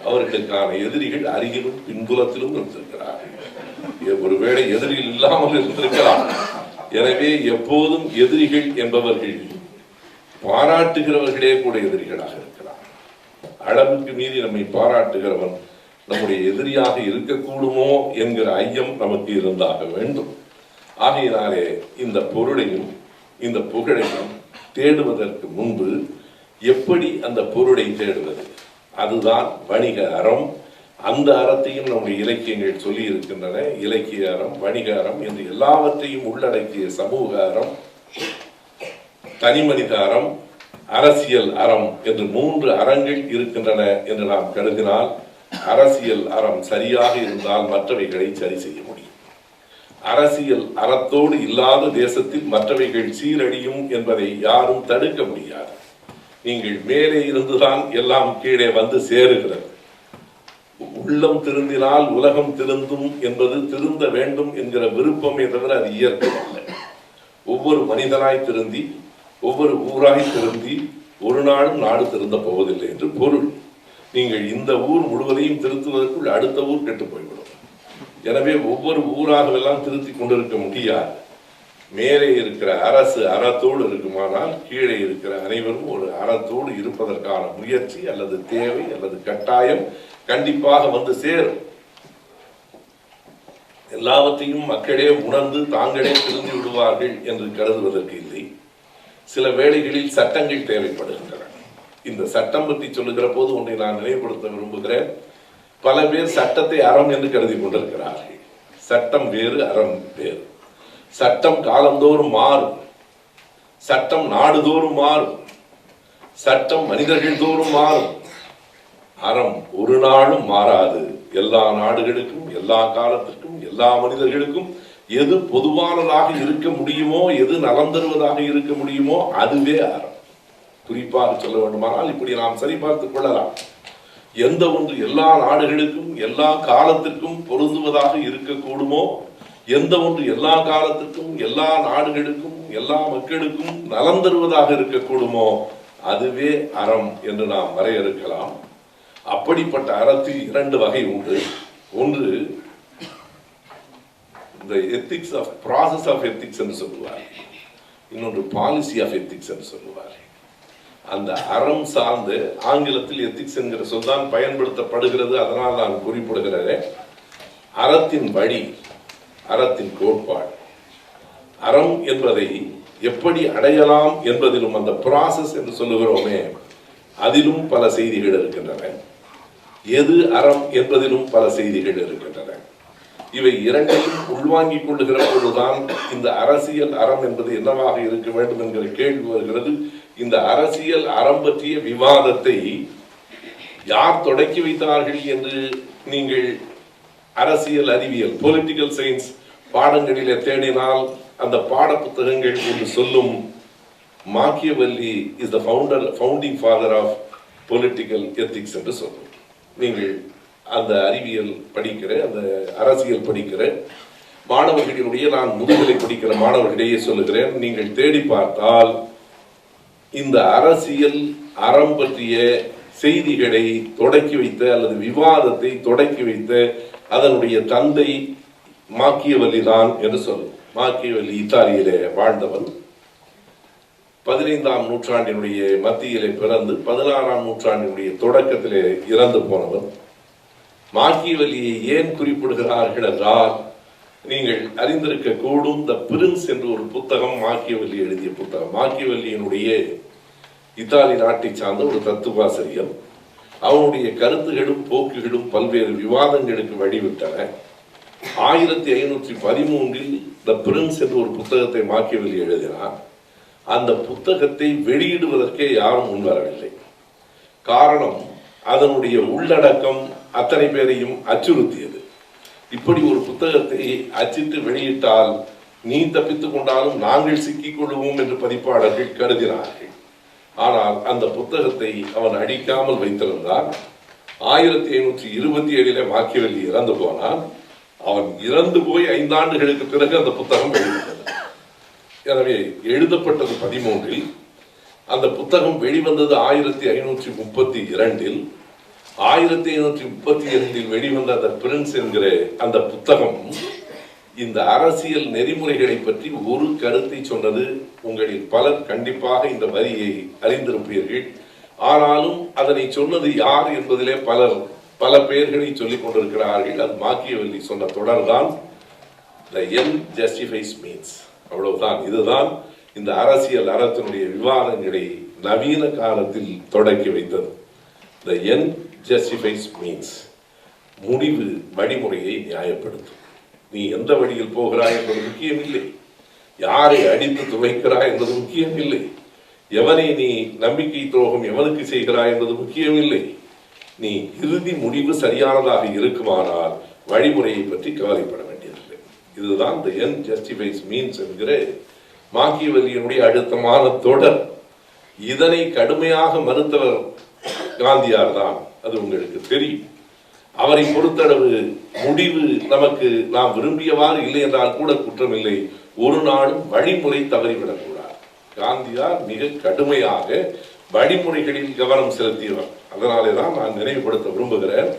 அவர்களுக்கான எதிரிகள் அருகிலும் பின்புலத்திலும் இருந்திருக்கிறார்கள். ஒருவேளை எதிரிகள் இல்லாமல் இருந்திருக்கலாம். எனவே எப்போதும் எதிரிகள் என்பவர்கள் பாராட்டுகிறவர்களே கூட எதிரிகளாக இருக்கிறார். அளவுக்கு மீறி நம்மை பாராட்டுகிறவன் நம்முடைய எதிரியாக இருக்கக்கூடுமோ என்கிற ஐயம் நமக்கு இருந்தாக வேண்டும். ஆகையினாலே இந்த பொருளையும் இந்த புகழையும் தேடுவதற்கு முன்பு எப்படி அந்த பொருளை தேடுவது, அதுதான் வணிக அறம். அந்த அறத்தையும் நம்முடைய இலக்கியங்கள் சொல்லி இருக்கின்றன. இலக்கிய அறம், வணிக அறம் என்று எல்லாவற்றையும் உள்ளடக்கிய சமூக அறம், தனிமனித அறம், அரசியல் அறம் என்று 3 அறங்கள் இருக்கின்றன என்று நாம் கருதினால் அரசியல் அறம் சரியாக இருந்தால் மற்றவைகளை சரி செய்ய முடியும். அரசியல் அறத்தோடு இல்லாத தேசத்தில் மற்றவைகள் சீரழியும் என்பதை யாரும் தடுக்க முடியாது. நீங்கள் மேலே இருந்துதான் எல்லாம் கீழே வந்து சேருகிறது. உள்ளம் திருந்தினால் உலகம் திருந்தும் என்பது திருந்த வேண்டும் என்கிற விருப்பமே தவிர அது இயற்கை அல்ல. ஒவ்வொரு மனிதனாய் திருந்தி, ஒவ்வொரு ஊராய் திருந்தி ஒரு நாளும் நாடு திருந்த போவதில்லை என்று பொருள். நீங்கள் இந்த ஊர் முழுவதையும் திருத்துவதற்குள் அடுத்த ஊர் கெட்டு போய்விடும். எனவே ஒவ்வொரு ஊராகவெல்லாம் திருத்தி கொண்டிருக்க முடியாது. மேலே இருக்கிற அரசு அறத்தோடு இருக்குமானால் கீழே இருக்கிற அனைவரும் ஒரு அறத்தோடு இருப்பதற்கான முயற்சி அல்லது தேவை அல்லது கட்டாயம் கண்டிப்பாக வந்து சேரும். எல்லாவற்றையும் மக்களே உணர்ந்து தாங்களே திருந்தி விடுவார்கள் என்று கருதுவதற்கு இல்லை. சில வேளைகளில் சட்டங்கள் தேவைப்படுகின்றன. இந்த சட்டம் பற்றி சொல்லுகிற போது ஒன்றை நான் நினைவுபடுத்த விரும்புகிறேன். பல பேர் சட்டத்தை அறம் என்று கருதி கொண்டிருக்கிறார்கள். சட்டம் வேறு, அறம் வேறு. சட்டம் காலந்தோறும் மாறும். சட்டம் நாடுதோறும் மாறும். சட்டம் மனிதர்கள் தோறும் மாறும். அறம் ஒரு நாளும் மாறாது. எல்லா நாடுகளுக்கும், எல்லா காலத்திற்கும், எல்லா மனிதர்களுக்கும் எது பொதுவானதாக இருக்க முடியுமோ, எது நலம் தருவதாக இருக்க முடியுமோ அதுவே அறம். குறிப்பாக சொல்ல வேண்டுமானால் இப்படி நாம் சரிபார்த்துக் கொள்ளலாம். எந்த ஒன்று எல்லா நாடுகளுக்கும் எல்லா காலத்திற்கும் பொருந்துவதாக இருக்கக்கூடுமோ, எந்த ஒன்று எல்லா காலத்திற்கும் எல்லா நாடுகளுக்கும் எல்லா மக்களுக்கும் நலம் தருவதாக இருக்கக்கூடுமோ அதுவே அறம் என்று நாம் வரையறுக்கலாம். அப்படிப்பட்ட அறத்தில் 2 வகை உண்டு. ஒன்று இந்த ethics of process of ethics என்று சொல்லுவார். இன்னொன்று பாலிசி ஆஃப் எத்திக்ஸ் என்று சொல்லுவார். அந்த அறம் சார்ந்து ஆங்கிலத்தில் எத்திக்ஸ் என்கிற சொல் தான் பயன்படுத்தப்படுகிறது. அதனால் நான் குறிப்பிடுகிறேன். அறத்தின் வழி, அறத்தின் கோட்பாடு, அறம் என்பதை எப்படி அடையலாம் என்பதிலும் அந்த ப்ராசஸ் என்று சொல்லுகிறோமே அதிலும் பல செய்திகள் இருக்கின்றன. எது அறம் என்பதிலும் பல செய்திகள் இருக்கின்றன. இவை இரண்டையும் உள்வாங்கிக் கொள்ளுகிற பொழுதுதான் இந்த அரசியல் அறம் என்பது என்னவாக இருக்க வேண்டும் என்கிற கேள்வி வருகிறது. இந்த அரசியல் அறம் பற்றிய விவாதத்தை யார் தொடக்கி வைத்தார்கள் என்று நீங்கள் அரசியல் அறிவியல், பொலிட்டிக்கல் சயின்ஸ் பாடங்களிலே தேடினால் அந்த பாட புத்தகங்கள் என்று சொல்லும் Machiavelli is the founding father of political ethics என்று சொல்லும். நீங்கள் அந்த அறிவியல் படிக்கிற, அந்த அரசியல் படிக்கிற மாணவர்களினுடைய, நான் முதுகலை படிக்கிற மாணவர்களிடையே சொல்லுகிறேன், நீங்கள் தேடி பார்த்தால் இந்த அரசியல் அறம் பற்றிய செய்திகளை தொடக்கி வைத்த அல்லது விவாதத்தை தொடக்கி வைத்த அதனுடைய தந்தை மாக்கியவல்லி தான் என்று சொல்லும். மாக்கியவல்லி இத்தாலியிலே வாழ்ந்தவன். 15ஆம் நூற்றாண்டினுடைய மத்தியிலே பிறந்து 16ஆம் நூற்றாண்டினுடைய தொடக்கத்திலே இறந்து போனவன். மாக்கியவல்லியை ஏன் குறிப்பிடுகிறார்கள் என்றால், நீங்கள் அறிந்திருக்க கூடும், த பிரின்ஸ் என்று ஒரு புத்தகம் மாக்கியவல்லி எழுதிய புத்தகம். மாக்கியவல்லியினுடைய இத்தாலி நாட்டை சார்ந்த ஒரு தத்துவாசிரியர். அவனுடைய கருத்துகளும் போக்குகளும் பல்வேறு விவாதங்களுக்கு வழிவிட்டன. 1513 த பிரின்ஸ் என்று ஒரு புத்தகத்தை மாக்கியவல்லி எழுதினார். அந்த புத்தகத்தை வெளியிடுவதற்கே யாரும் முன்வரவில்லை. காரணம், அதனுடைய உள்ளடக்கம் அத்தனை பேரையும் அச்சுறுத்தியது. இப்படி ஒரு புத்தகத்தை அச்சிட்டு வெளியிட்டால் நீ தப்பித்துக் கொண்டாலும் நாங்கள் சிக்கிக் கொள்வோம் என்று பதிப்பாளர்கள் கருதினார்கள். ஆனால் அந்த புத்தகத்தை அவன் அடிக்காமல் வைத்திருந்தான். 1527 மாக்கியவல்லி இறந்து போனான். அவன் இறந்து போய் 5 ஆண்டுகளுக்கு பிறகு அந்த புத்தகம் வெளிவந்தது. எனவே எழுதப்பட்டது 13, அந்த புத்தகம் வெளிவந்தது 1532. 1532 வெளிவந்த அந்த பிரின்ஸ் என்கிற அந்த புத்தகம் இந்த அரசியல் நெறிமுறைகளை பற்றி ஒரு கருத்தை சொன்னது உங்களில் பலர் கண்டிப்பாக இந்த வரியை அறிந்திருப்பீர்கள். ஆனாலும் அதனை சொன்னது யார் என்பதிலே பல பெயர்களை சொல்லிக் கொண்டிருக்கிறார்கள். அது மாக்கியவெல்லி சொன்ன தொடர்தான், the end justifies means. அவ்வளவுதான். இதுதான் இந்த அரசியல் அறத்தினுடைய விவாதங்களை நவீன காலத்தில் தொடக்கி வைத்தது. the end justifies means. முடிவு வழிமுறையை நியாயப்படுத்தும். நீ எந்த வழியில் போகிறாய் என்பது முக்கியம் இல்லை, யாரை அடித்து துவைக்கிறாய் என்பது முக்கியம் இல்லை, எவனை நீ நம்பிக்கை துரோகம் எவனுக்கு செய்கிறாய் என்பது முக்கியம் இல்லை. நீ இறுதி முடிவு சரியானதாக இருக்குமானால் வழிமுறையை பற்றி கவலைப்பட வேண்டியதில்லை. இதுதான் the end justifies means என்கிற மாக்கியவெல்லியினுடைய அழுத்தமான தொடர். இதனை கடுமையாக மறுத்தவர் காந்தியார் தான், அது உங்களுக்கு தெரியும். அவரை பொறுத்தளவு முடிவு நமக்கு நாம் விரும்பியவாறு இல்லை என்றால் கூட குற்றமில்லை, ஒரு நாளும் வழிமுறை தவறிவிடக்கூடாது. காந்தியார் மிக கடுமையாக வழிமுறைகளில் கவனம் செலுத்தியவர். அதனாலே தான் நான் நினைவுபடுத்த விரும்புகிறேன்,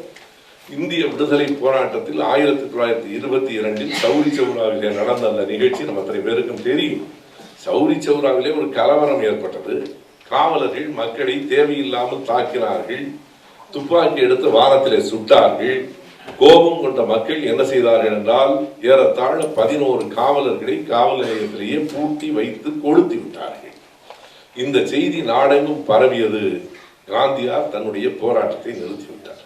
இந்திய விடுதலை போராட்டத்தில் 1922 சௌரி சௌராவிலே நடந்த அந்த நிகழ்ச்சி நம்ம அத்தனை பேருக்கும் தெரியும். சௌரி சௌராவிலே ஒரு கலவரம் ஏற்பட்டது. காவலர்கள் மக்களை தேவையில்லாமல் தாக்கினார்கள், துப்பாக்கி எடுத்து வானத்திலே சுட்டார்கள். கோபம் கொண்ட மக்கள் என்ன செய்தார்கள் என்றால், ஏறத்தாழ 11 காவலர்களை காவல் நிலையத்திலேயே பூட்டி வைத்து கொளுத்தி விட்டார்கள். இந்த செய்தி நாடெங்கும் பரவியது. காந்தியார் தன்னுடைய போராட்டத்தை நிறுத்திவிட்டார்.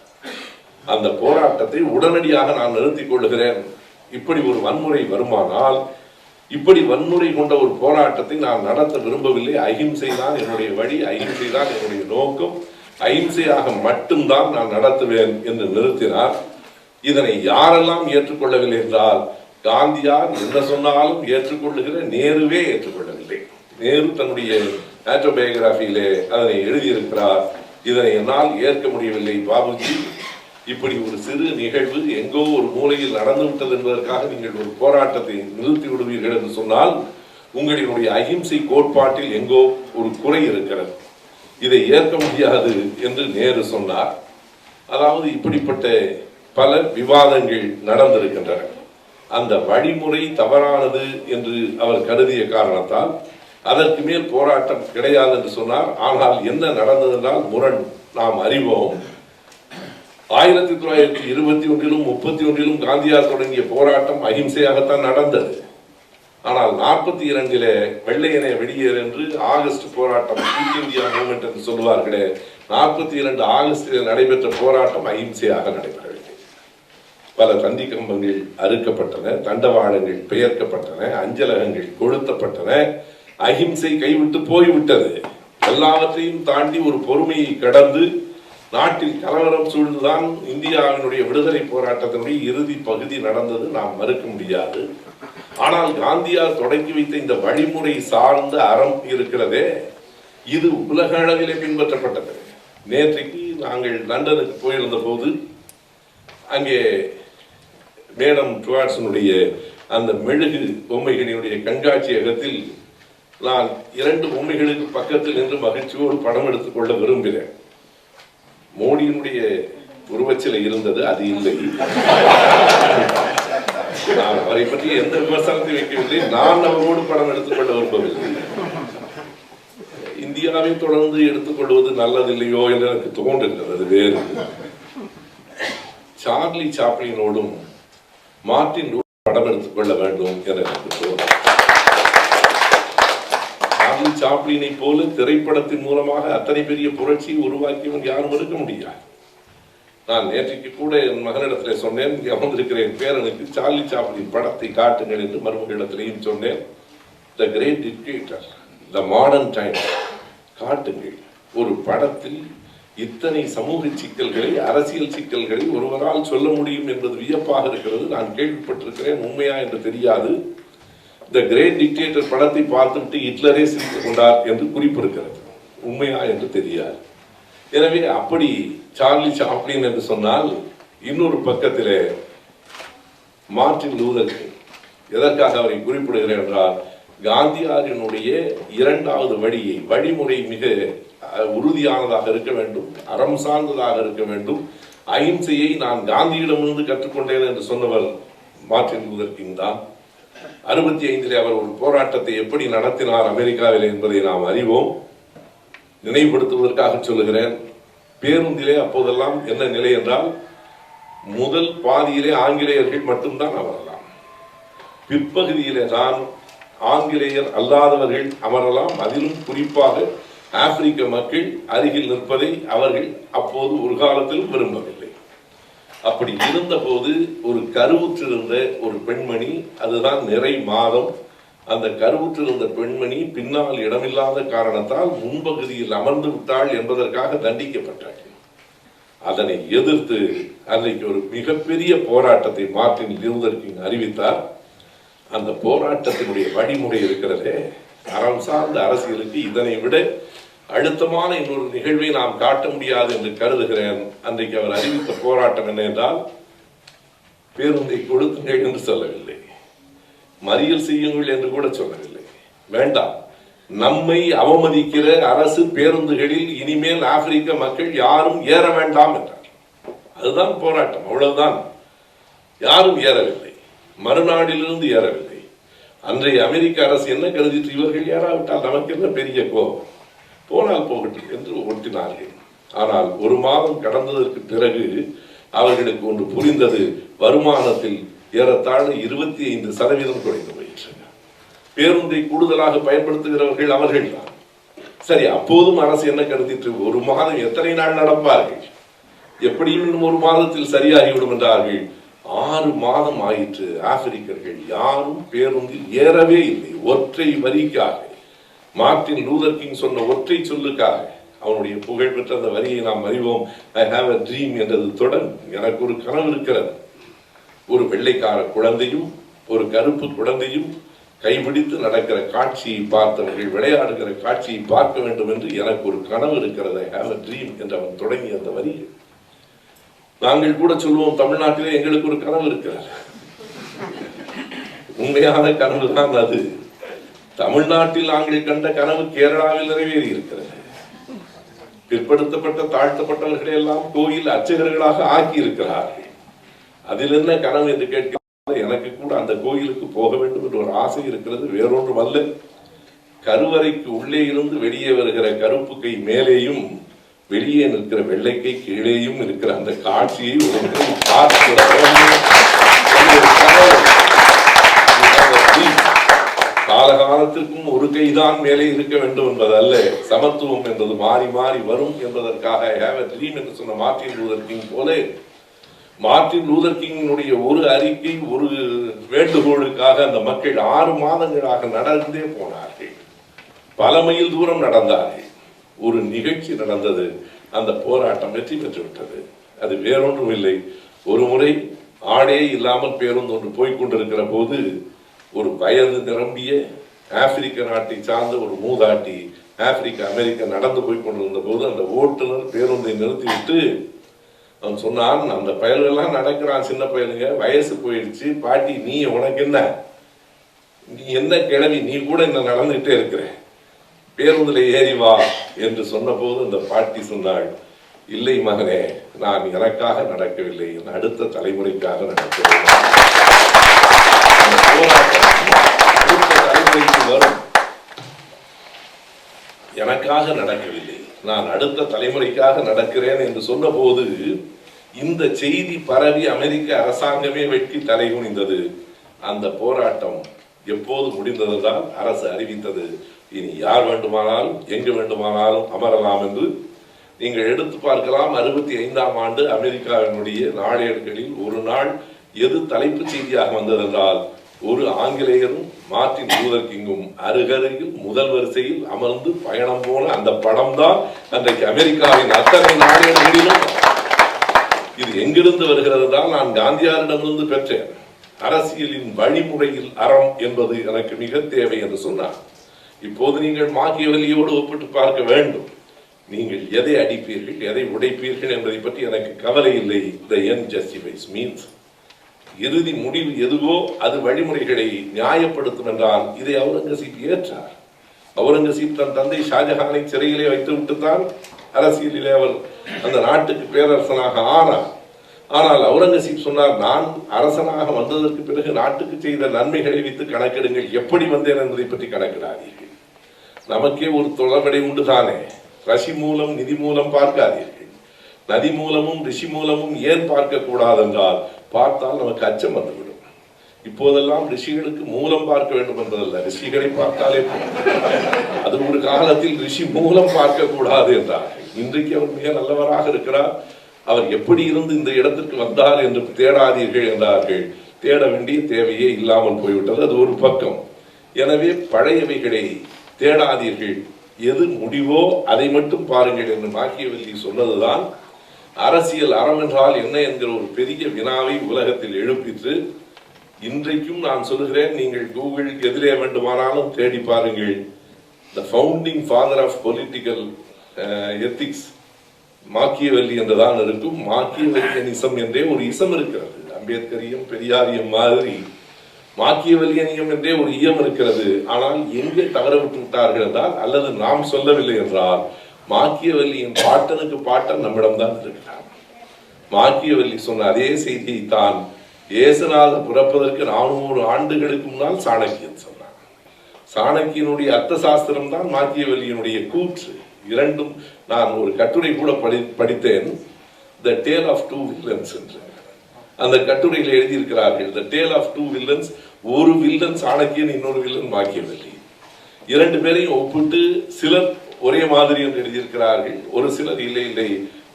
அந்த போராட்டத்தை உடனடியாக நான் நிறுத்திக் கொள்ளுகிறேன், இப்படி ஒரு வன்முறை வருமானால், இப்படி வன்முறை கொண்ட ஒரு போராட்டத்தை நான் நடத்த விரும்பவில்லை, அகிம்சை தான் என்னுடைய வழி, அகிம்சை தான் என்னுடைய நோக்கம், அகிம்சையாக மட்டும்தான் நான் நடத்துவேன் என்று நிறுத்தினார். இதனை யாரெல்லாம் ஏற்றுக்கொள்ளவில்லை என்றால், காந்தியார் என்ன சொன்னாலும் ஏற்றுக்கொள்ளுகிற நேருவே ஏற்றுக்கொள்ளவில்லை. நேரு தன்னுடைய ஆட்டோபயோகிராபியிலே அதனை எழுதியிருக்கிறார். இதனை என்னால் ஏற்க முடியவில்லை பாபுஜி, இப்படி ஒரு சிறு நிகழ்வு எங்கோ ஒரு மூலையில் நடந்துவிட்டது என்பதற்காக நீங்கள் ஒரு போராட்டத்தை நிறுத்தி விடுவீர்கள் என்று சொன்னால், உங்களினுடைய அகிம்சை கோட்பாட்டில் எங்கோ ஒரு குறை இருக்கிறது, இதை ஏற்க முடியாது என்று நேரு சொன்னார். அதாவது இப்படிப்பட்ட பல விவாதங்கள் நடந்திருக்கின்றன. அந்த வழிமுறை தவறானது என்று அவர் கருதிய காரணத்தால் அதற்கு மேல் போராட்டம் கிடையாது என்று சொன்னார். ஆனால் என்ன நடந்ததென்றால் முரண் நாம் அறிவோம். 1921 31 காந்தியார் தொடங்கிய போராட்டம் அகிம்சையாகத்தான் நடந்தது. ஆனால் 42 வெள்ளையனே வெளியேறு என்று ஆகஸ்ட் போராட்டம், குயிட் இந்தியா மூவ்மெண்ட் என்று சொல்லுவார்களே, 42 ஆகஸ்டில் நடைபெற்ற போராட்டம் அகிம்சையாக நடைபெறவில்லை. பல தந்தி கம்பங்கள் அறுக்கப்பட்டன, தண்டவாளங்கள் பெயர்க்கப்பட்டன, அஞ்சலகங்கள் கொளுத்தப்பட்டன. அகிம்சை கைவிட்டு போய்விட்டது. எல்லாவற்றையும் தாண்டி ஒரு பொறுமையை கடந்து நாட்டில் கலவரம் சூழ்ந்துதான் இந்தியாவினுடைய விடுதலை போராட்டத்தினுடைய இறுதி பகுதி நடந்தது, நாம் மறுக்க முடியாது. ஆனால் காந்தியார் தொடங்கி வைத்த இந்த வழிமுறை சார்ந்த அறம் இருக்கிறதே, இது உலக அளவிலே பின்பற்றப்பட்டது. நேற்றைக்கு நாங்கள் லண்டனுக்கு போயிருந்த போது அங்கே மேடம் டுவாட்சனுடைய அந்த மெழுகு பொம்மைகளினுடைய கண்காட்சியகத்தில் நான் 2 பொம்மைகளுக்கு பக்கத்தில் நின்று மகிழ்ச்சியோடு படம் எடுத்துக் கொள்ள விரும்பினேன். மோடியினுடைய உருவச்சிலை இருந்தது, அது இல்லை. நான் அவரை பற்றி எந்த விமர்சனத்தை வைக்கவில்லை, நான் அவரோடு படம் எடுத்துக்கொள்ள விரும்பவில்லை. இந்தியாவை தொடர்ந்து எடுத்துக்கொள்வது நல்லதில்லையோ என்று எனக்கு தோன்றுகிறது, அது வேறு. சார்லி சாப்ளினோடும் மார்டின் படம் எடுத்துக்கொள்ள வேண்டும் என எனக்கு தோன்றும். சார்லி சாப்ளினை போல திரைப்படத்தின் மூலமாக அத்தனை பெரிய புரட்சியை உருவாக்கியவன் யாரும் இருக்க முடியாது. நான் நேற்றைக்கு கூட என் மகனிடத்தில் சொன்னேன், அமர்ந்திருக்கிற என் பேரனுக்கு சார்லி சாப்ளின் படத்தை காட்டுங்கள் என்று மருமகளிடத்திலையும் சொன்னேன். The great dictator, the modern time காட்டுங்கள். ஒரு படத்தில் இத்தனை சமூக சிக்கல்களை, அரசியல் சிக்கல்களை ஒருவரால் சொல்ல முடியும் என்பது வியப்பாக இருக்கிறது. நான் கேள்விப்பட்டிருக்கிறேன், உண்மையா என்று தெரியாது. த கிரேட் டிக்டேட்டர் படத்தை பார்த்துவிட்டு ஹிட்லரே சிரித்துக் கொண்டார் என்று குறிப்பு இருக்கிறது, உண்மையா என்று தெரியாது. எனவே அப்படி சார்லி சாப்ளின் என்று சொன்னால், இன்னொரு பக்கத்திலே மார்ட்டின் லூதர் கிங். எதற்காக அவரை குறிப்பிடுகிறேன் என்றால், காந்தியாரினுடைய 2வது வழிமுறை மிக உறுதியானதாக இருக்க வேண்டும், அறம் சார்ந்ததாக இருக்க வேண்டும். அகிம்சையை நான் காந்தியிடமிருந்து கற்றுக்கொண்டேன் என்று சொன்னவர் மார்ட்டின் லூதர் கிங் தான். 65 அவர் ஒரு போராட்டத்தை எப்படி நடத்தினார் அமெரிக்காவில் என்பதை நாம் அறிவோம். நினைவுபடுத்துவதற்காக சொல்லுகிறேன். பேருந்திலே அப்போதெல்லாம் என்ன நிலை என்றால், முதல் பாதியிலே ஆங்கிலேயர்கள் மட்டும்தான் அமரலாம். பிற்பகுதியிலே தான் ஆங்கிலேயர் அல்லாதவர்கள் அமரலாம். அதிலும் குறிப்பாக ஆப்பிரிக்க மக்கள் அருகில் நிற்பதை அவர்கள் அப்போது ஒரு காலத்திலும் விரும்பவில்லை. அப்படி இருந்த போது ஒரு கருவுற்றிருந்த ஒரு பெண்மணி, அதுதான் நிறை மாதம், அந்த கருவுற்றிருந்த பெண்மணி பின்னால் இடமில்லாத காரணத்தால் முன்பகுதியில் அமர்ந்து விட்டாள் என்பதற்காக தண்டிக்கப்பட்டாள். அதனை எதிர்த்து அன்றைக்கு ஒரு மிகப்பெரிய போராட்டத்தை மார்ட்டின் லூதர் கிங் அறிவித்தார். அந்த போராட்டத்தினுடைய வழிமுறை இருக்கிறதே, அறம் சார்ந்த அரசியலுக்கு இதனை விட அழுத்தமான இன்னொரு நிகழ்வை நாம் காட்ட முடியாது என்று கருதுகிறேன். அன்றைக்கு அவர் அறிவித்த போராட்டம் என்ன என்றால், பேருந்தை கொடுத்துங்கள் என்று சொல்லவில்லை, மறியல் செய்யுங்கள் என்று கூட சொல்லவில்லை. வேண்டாம், நம்மை அவமதிக்கிற அரசு பேருந்துகளில் இனிமேல் ஆப்பிரிக்க மக்கள் யாரும் ஏற வேண்டாம் என்றார். அதுதான் போராட்டம், அவ்வளவுதான். யாரும் ஏறவில்லை, மறுநாடிலிருந்து ஏறவில்லை. அன்றைய அமெரிக்க அரசு என்ன கருதிட்டு, இவர்கள் ஏறாவிட்டால் நமக்கு என்ன பெரிய கோபம், போனால் போகட்டும் என்று ஓட்டினார்கள். ஆனால் ஒரு மாதம் கடந்ததற்கு பிறகு அவர்களுக்கு ஒன்று புரிந்தது, வருமானத்தில் ஏறத்தாழ 25% குறைந்து போயிற்று. பேருந்தை கூடுதலாக பயன்படுத்துகிறவர்கள் அவர்கள் தான். சரி, அப்போதும் அரசு என்ன கருதிற்று, ஒரு மாதம் எத்தனை நாள் நடப்பார்கள், எப்படியும் இன்னும் ஒரு மாதத்தில் சரியாகிவிடும் என்றார்கள். 6 மாதம் ஆயிற்று. ஆப்பிரிக்கர்கள் யாரும் பேருந்தில் ஏறவே இல்லை. ஒற்றை வரிக்காக, மார்ட்டின் லூதர் கிங் சொன்ன ஒற்றை சொல்லுக்காக, அவனுடைய புகழ்பெற்ற அந்த வரியை நாம் அறிவோம். ஐ ஹாவ் a dream என்றது தொடங்கும். எனக்கு ஒரு கனவு இருக்கிறது. ஒரு வெள்ளைக்கார குழந்தையும் ஒரு கருப்பு குழந்தையும் கைபிடித்து நடக்கிற காட்சியை பார்த்தவர்கள், விளையாடுகிற காட்சியை பார்க்க வேண்டும் என்று எனக்கு ஒரு கனவு இருக்கிறது. ஐ ஹாவ் a dream என்று அவன் தொடங்கிய அந்த வரி. நாங்கள் கூட சொல்லுவோம், தமிழ்நாட்டிலே எங்களுக்கு ஒரு கனவு இருக்கிறது. உண்மையான கனவு தான் அது. தமிழ்நாட்டில் நாங்கள் கண்ட கனவு கேரளாவில் நிறைவேறி இருக்கிறது. பிற்படுத்தப்பட்ட தாழ்த்தப்பட்டவர்களை எல்லாம் கோயில் அர்ச்சகர்களாக ஆக்கி இருக்கிறார்கள். அதில் என்ன கனவு என்று கேட்கிறார். எனக்கு கூட அந்த கோயிலுக்கு போக வேண்டும் என்று ஒரு ஆசை இருக்கிறது. வேறொன்றும் அல்ல, கருவறைக்கு உள்ளே இருந்து வெளியே வருகிற கருப்பு கை மேலேயும் வெளியே நிற்கிற வெள்ளைக்கை கீழேயும் இருக்கிற அந்த காட்சியை காலகாலத்திற்கும் ஒரு கைதான் மேலே இருக்க வேண்டும் என்பதல்ல, சமத்துவம் என்பது மாறி மாறி வரும் என்பதற்காக ஹேவ் a dream என்று சொன்ன மார்ட்டின் லூதர் கிங் போல, மார்ட்டின் லூதர் கிங்கினுடைய ஒரு அறிக்கை, ஒரு வேண்டுகோளுக்காக அந்த மக்கள் 6 மாதங்களாக நடந்தே போனார்கள். பல மைல் தூரம் நடந்தார்கள். ஒரு நிகழ்ச்சி நடந்தது. அந்த போராட்டம் வெற்றி பெற்று விட்டது. அது வேறொன்றும் இல்லை. ஒரு முறை ஆடே இல்லாமல் பேருந்து ஒன்று போய்கொண்டிருக்கிற போது ஒரு வயது நிரம்பிய ஆப்பிரிக்க நாட்டை சார்ந்த ஒரு மூதாட்டி ஆப்பிரிக்க அமெரிக்கா நடந்து போய் கொண்டிருந்த போது அந்த ஓட்டுநர் பேருந்தை நிறுத்திவிட்டு அவன் சொன்னான், அந்த பயல்கள்லாம் நடக்கிறான், சின்ன பயலுங்க, வயசு போயிடுச்சு, பாட்டி நீ உனக்கு என்ன, நீ என்ன கிழவி, நீ கூட என்ன நடந்துகிட்டே இருக்கிற, பேருந்துல ஏறி வா என்று சொன்ன போது அந்த பாட்டி சொன்னாள், இல்லை மகனே, நான் எனக்காக நடக்கவில்லை, என் அடுத்த தலைமுறைக்காக நடக்கவில்லை. வரும், எனக்காக நடக்கவில்லை, நான் அடுத்த தலைமுறைக்காக நடக்கிறேன் என்று சொன்ன போது இந்த செய்தி பரவி அமெரிக்க அரசாங்கமே வெட்கி தலைகுனிந்தது. அந்த போராட்டம் எப்போது முடிந்ததுதான் அரசு அறிவித்தது, இனி யார் வேண்டுமானாலும் எங்கு வேண்டுமானாலும் அமரலாம் என்று. நீங்கள் எடுத்து பார்க்கலாம், 65ஆம் ஆண்டு அமெரிக்காவினுடைய நாளேடுகளில் ஒரு நாள் எது தலைப்பு செய்தியாக வந்ததென்றால், ஒரு ஆங்கிலேயரும் மார்ட்டின் லூதர் கிங்கும் அருகருகில் முதல் வரிசையில் அமர்ந்து பயணம் போன அந்த படம் தான் அன்றைக்கு அமெரிக்காவின் அத்தனை நாளேடுகளிலும். இது எங்கிருந்து வருகிறது என்றால், நான் காந்தியாரிடமிருந்து பெற்றேன். அரசியலின் வழிமுறையில் அறம் என்பது எனக்கு மிக தேவை என்று சொன்னார். இப்போது நீங்கள் மாக்கியவெளியோடு ஒப்பிட்டு பார்க்க வேண்டும். நீங்கள் எதை அடிப்பீர்கள், எதை உடைப்பீர்கள் என்பதை பற்றி எனக்கு கவலை இல்லை. The end justifies means, இறுதி முடிவு எதுவோ அது வழிமுறைகளை நியாயப்படுத்தும் என்றால் இதை அவுரங்கசீப் ஏற்றார். அவுரங்கசீப் தன் தந்தை ஷாஜஹானை சிறையிலே வைத்து விட்டுத்தான் அரசியலிலே அவர் அந்த நாட்டுக்கு பேரரசனாக ஆனார். ஆனால் அவுரங்கசீப் சொன்னார், நான் அரசனாக வந்ததற்கு பிறகு நாட்டுக்கு செய்த நன்மைகளை வைத்து கணக்கெடுங்கள், எப்படி வந்தேன் என்பதை பற்றி கணக்கிடாதீர்கள். நமக்கே ஒரு தொடர்படை உண்டு தானே. ரிஷி மூலம் நிதி மூலம் பார்க்காதீர்கள். நதி மூலமும் ரிஷி மூலமும் ஏன் பார்க்க கூடாது என்றால், பார்த்தால் நமக்கு அச்சம் வந்துவிடும். இப்போதெல்லாம் ரிஷிகளுக்கு மூலம் பார்க்க வேண்டும் என்பதல்ல, ரிஷிகளை பார்த்தாலே அது ஒரு காலத்தில் ரிஷி மூலம் பார்க்க கூடாது என்றார்கள். இன்றைக்கு அவர் மிக நல்லவராக இருக்கிறார். அவர் எப்படி இருந்து இந்த இடத்திற்கு வந்தார் என்று தேடாதீர்கள் என்றார்கள். தேட வேண்டிய தேவையே இல்லாமல் போய்விட்டது. அது ஒரு பக்கம். எனவே பழையவைகளை தேடாதீர்கள், எது முடிவோ அதை மட்டும் பாருங்கள் என்று மாக்கியவெல்லி சொன்னதுதான் அரசியல் அறம் என்றால் என்ன என்கிற ஒரு பெரிய வினாவை உலகத்தில் எழுப்பிற்று. இன்றைக்கும் நான் சொல்கிறேன், நீங்கள் கூகுள் எதிரே வேண்டுமானாலும் தேடி பாருங்கள். The founding father of political ethics Machiavelli என்றுதான் இருக்கும். மாக்கியவெல்லியனிசம் என்றே ஒரு இசம் இருக்கிறது. அம்பேத்கரியம் பெரியாரியம் மாதிரி மாக்கியவெல்லியனியம் என்றே ஒரு இயம் இருக்கிறது. ஆனால் எங்கே தவற விட்டு விட்டார்கள் என்றால், அல்லது நாம் சொல்லவில்லை என்றால், மாக்கியவெல்லியின் பாட்டனுக்கு பாட்டன் நம்மிடம்தான் இருக்கிறார். மாக்கியவெல்லி சொன்ன அதே செய்தியை தான் இயேசுநாதர் பிறப்பதற்கு 400 ஆண்டுகளுக்கு முன்னால் சாணக்கியன் சொன்னார். சாணக்கியனுடைய அர்த்த சாஸ்திரம் தான் மாக்கியவெல்லியினுடைய கூற்று. இரண்டும் நான் ஒரு கட்டுரை கூட படித்தேன், the tale of two villains என்று. அந்த கட்டுரையில் எழுதியிருக்கிறார்கள், the tale of two villains. ஒரு வில்லன் சாணக்கியன், இன்னொரு வில்லன் மாக்கியவெல்லி. இரண்டு பேரையும் ஒப்பிட்டு சிலர் ஒரே மாதிரி என்று எழுதியிருக்கிறார்கள், ஒரு சிலர் இல்லை இல்லை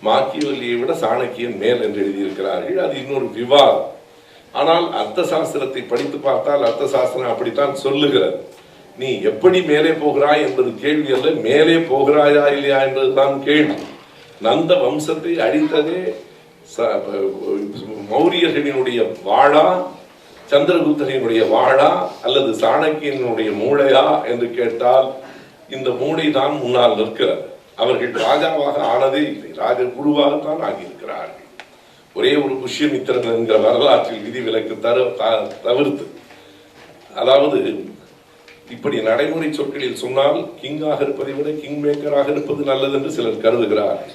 மாக்கியவெல்லியை விட சாணக்கியன் மேல் என்று எழுதியிருக்கிறார்கள். அது இன்னொரு விவாதம். ஆனால் அர்த்த சாஸ்திரத்தை படித்து பார்த்தால் அர்த்த சாஸ்திரம் அப்படித்தான் சொல்லுகிறது. நீ எப்படி மேலே போகிறாய் என்பது கேள்வி அல்ல, மேலே போகிறாயா இல்லையா என்பதுதான் கேள்வி. நந்த வம்சத்தை அழித்ததே மௌரியர்களினுடைய வாழா, சந்திரகுப்தனினுடைய வாழா, அல்லது சாணக்கியனுடைய மூளையா என்று கேட்டால் இந்த மூளை தான் முன்னால் நிற்கிறது. அவர்கள் ராஜாவாக ஆனதே இல்லை, ராஜ குருவாகத்தான் ஆகியிருக்கிறார்கள். ஒரே ஒரு புஷ்யமித்திரன் என்கிற வரலாற்றில் விதிவிலக்கு தவிர்த்து, அதாவது இப்படி நடைமுறை சொற்களில் சொன்னால் கிங்காக இருப்பதை விட கிங் மேக்கராக இருப்பது நல்லது என்று சிலர் கருதுகிறார்கள்.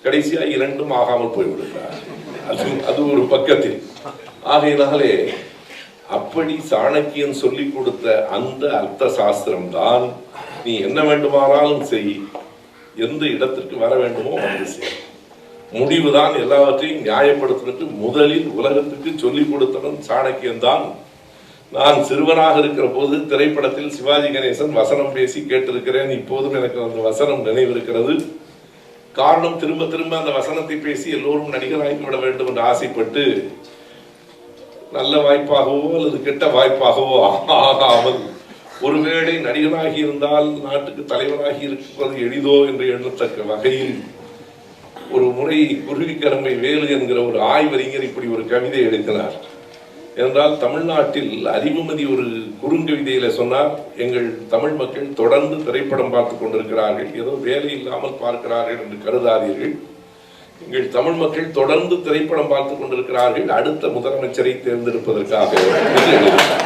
கடைசியா இரண்டும் ஆகாமல் போய்விடுகிறார்கள். அது ஒரு பக்கத்தில். ஆகையினாலே அப்படி சாணக்கியன் சொல்லிக் கொடுத்த அந்த அர்த்த சாஸ்திரம் தான், நீ என்ன வேண்டுமானாலும் செய், எந்த இடத்திற்கு வர வேண்டுமோ வந்து செய், முடிவுதான் எல்லாவற்றையும் நியாயப்படுத்துவதற்கு முதலில் உலகத்துக்கு சொல்லிக் கொடுத்தவன் சாணக்கியன் தான். நான் சிறுவனாக இருக்கிற போது திரைப்படத்தில் சிவாஜி கணேசன் வசனம் பேசி கேட்டிருக்கிறேன். இப்போதும் எனக்கு அந்த வசனம் நினைவிருக்கிறது. காரணம், திரும்ப திரும்ப அந்த வசனத்தை பேசி எல்லோரும் நடிகராகிவிட வேண்டும் என்று ஆசைப்பட்டு நல்ல வாய்ப்பாகவோ அல்லது கெட்ட வாய்ப்பாகவோ ஆகாமல், ஒருவேளை நடிகனாகி இருந்தால் நாட்டுக்கு தலைவராகி இருப்பது எளிதோ என்று எண்ணத்தக்க வகையில் ஒரு முறை குருவிக்கரம்பை வேலு என்கிற ஒரு ஆய்வறிஞர் இப்படி ஒரு கவிதை எழுதினார். என்றால் தமிழ்நாட்டில் அறிவுமதி ஒரு குறுங்கவிதையில சொன்னார், எங்கள் தமிழ் மக்கள் தொடர்ந்து திரைப்படம் பார்த்து கொண்டிருக்கிறார்கள், ஏதோ வேலை இல்லாமல் பார்க்கிறார்கள் என்று கருதாதீர்கள். எங்கள் தமிழ் மக்கள் தொடர்ந்து திரைப்படம் பார்த்து கொண்டிருக்கிறார்கள், அடுத்த முதலமைச்சரை தேர்ந்தெடுப்பதற்காக என்று எழுதினார்.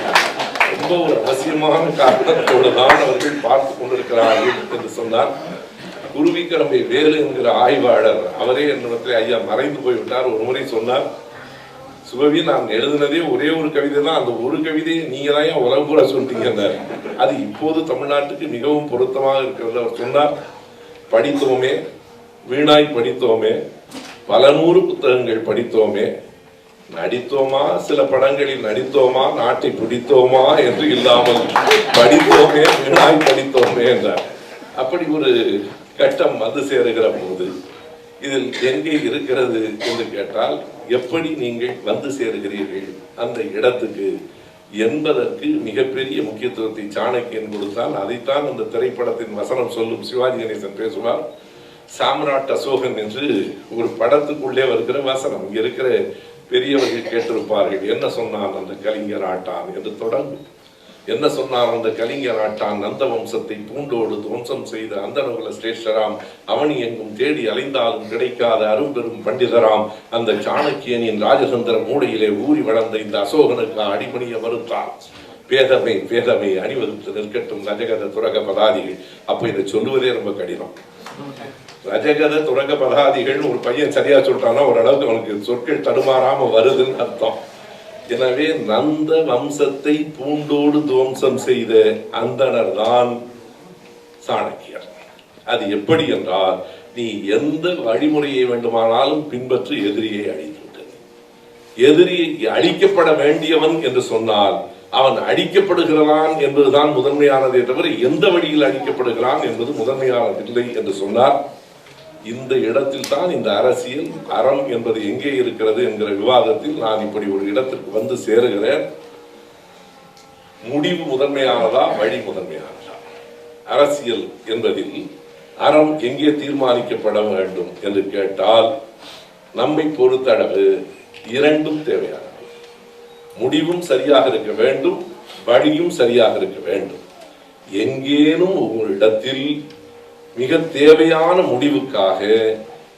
ரொம்ப ஒரு அவசியமான காரணத்தோடு தான் அவர்கள் பார்த்து கொண்டிருக்கிறார்கள் என்று சொன்னார். குருவிக்கரம்பை வேலு என்கிற ஆய்வாளர், அவரே என்னிடத்தில் ஐயா மறைந்து போய்விட்டார், ஒரு முறை சொன்னார், சுபவி நான் எழுதினதே ஒரே ஒரு கவிதை தான், அந்த ஒரு கவிதையை நீங்க தான் உலகம்பூர சொல்லிட்டீங்க, அது இப்போது தமிழ்நாட்டுக்கு மிகவும் பொருத்தமாக இருக்கிறது. அவர் சொன்னார், படித்தோமே, வீணாய் படித்தோமே, பல நூறு புத்தகங்கள் படித்தோமே, நடித்தோமா, சில படங்களில் நடித்தோமா, நாட்டை பிடித்தோமா என்று இல்லாமல் படித்தோமே, வீணாய் படித்தோமே என்றார். அப்படி ஒரு கட்டம் வந்து சேருகிற போது இதில் எங்கே இருக்கிறது என்று கேட்டால், எப்படி நீங்கள் வந்து சேருகிறீர்கள் அந்த இடத்துக்கு என்பதற்கு மிகப்பெரிய முக்கியத்துவத்தை சாணக்கியன் கொடுத்தான். அதைத்தான் அந்த திரைப்படத்தின் வசனம் சொல்லும். சிவாஜி கணேசன் பேசுவார், சாம்ராட் அசோகன் என்று ஒரு படத்துக்குள்ளே வருகிற வசனம். இங்க இருக்கிற பெரியவர்கள் கேட்டிருப்பார்கள், என்ன சொன்னான் அந்த கலிங்கர் ஆட்டான் என்று தொடங்கும். என்ன சொன்னார் அந்த கலிங்க நாட்டான், நந்த வம்சத்தை பூண்டோடு துவம்சம் செய்த அந்தனகுல சிரேஷ்டராம், அவனி எங்கும் தேடி அலைந்தாலும் கிடைக்காத அரும்பெரும் பண்டிதராம், அந்த சாணக்கியனின் ராஜதந்திர மூடையிலே ஊறி வளர்ந்த இந்த அசோகனுக்கு அடிமணிய மறுத்தான். பேதமை அணிவகுத்து நிற்கட்டும் நஜகத துரக பதாதிகள். அப்ப இதை சொல்லுவதே ரொம்ப கடினம். ரஜகத துரக பதாதிகள் ஒரு பையன் சரியா சொல்றான்னா ஓரளவுக்கு அவனுக்கு சொற்கள் தடுமாறாம வருதுன்னு அர்த்தம். எனவே நந்த வம்சத்தை பூண்டோடு துவம்சம் செய்த அந்தனர் தான் சாணக்கியர். அது எப்படி என்றால், நீ எந்த வழிமுறையை வேண்டுமானாலும் பின்பற்றி எதிரியை அழித்துவிட்டது. எதிரியை அழிக்கப்பட வேண்டியவன் என்று சொன்னால் அவன் அழிக்கப்படுகிறான் என்பதுதான் முதன்மையானதே தவிர எந்த வழியில் அழிக்கப்படுகிறான் என்பது முதன்மையானதில்லை என்று சொன்னார். இந்த இடத்தில் தான் இந்த அரசியல் அறம் என்பது எங்கே இருக்கிறது என்கிற விவாதத்தில் நான் இப்படி ஒரு இடத்திற்கு வந்து சேருகிறேன். முடிவு முதன்மையானதா, வழி முதன்மையானதா? அரசியல் என்பதில் அறம் எங்கே தீர்மானிக்கப்பட வேண்டும் என்று கேட்டால், நம்மை பொறுத்தளவு இரண்டும் தேவையானது. முடிவும் சரியாக இருக்க வேண்டும், வழியும் சரியாக இருக்க வேண்டும். எங்கேனும் ஒரு இடத்தில் மிக தேவையான முடிவுக்காக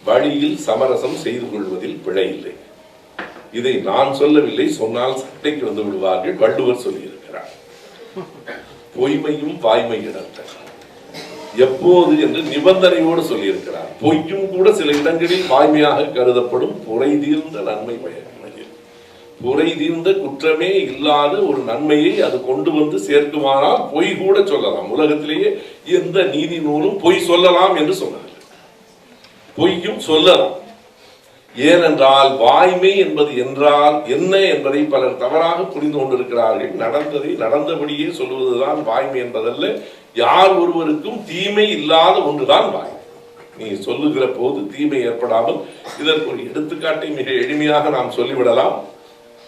வழியில் சமரசம் செய்து கொள்வதில் பிழை இல்லை. இதை நான் சொல்லவில்லை, சொன்னால் சட்டைக்கு வந்து விடுவார்கள். வள்ளுவர் சொல்லியிருக்கிறார், பொய்மையும் வாய்மை இடத்த எப்போது என்று நிபந்தனையோடு சொல்லியிருக்கிறார். பொய்யும் கூட சில இடங்களில் வாய்மையாக கருதப்படும். புரை தீர்ந்த நன்மை பயன், புரை தீர்ந்த குற்றமே இல்லாத ஒரு நன்மையை அது கொண்டு வந்து சேர்க்குமானால் பொய் கூட சொல்லலாம். உலகத்திலேயே எந்த நீதி நூலும் பொய் சொல்லலாம் என்று சொன்னார்கள். பொய்யும் சொல்லலாம். ஏனென்றால் வாய்மை என்பது என்றால் என்ன என்பதை பலர் தவறாக புரிந்து கொண்டிருக்கிறார்கள். நடந்ததை நடந்தபடியே சொல்வதுதான் வாய்மை என்பதல்ல. யார் ஒருவருக்கும் தீமை இல்லாத ஒன்றுதான் வாய்மை. நீ சொல்லுகிற போது தீமை ஏற்படாமல், இதற்கு ஒரு எடுத்துக்காட்டை மிக எளிமையாக நாம் சொல்லிவிடலாம்.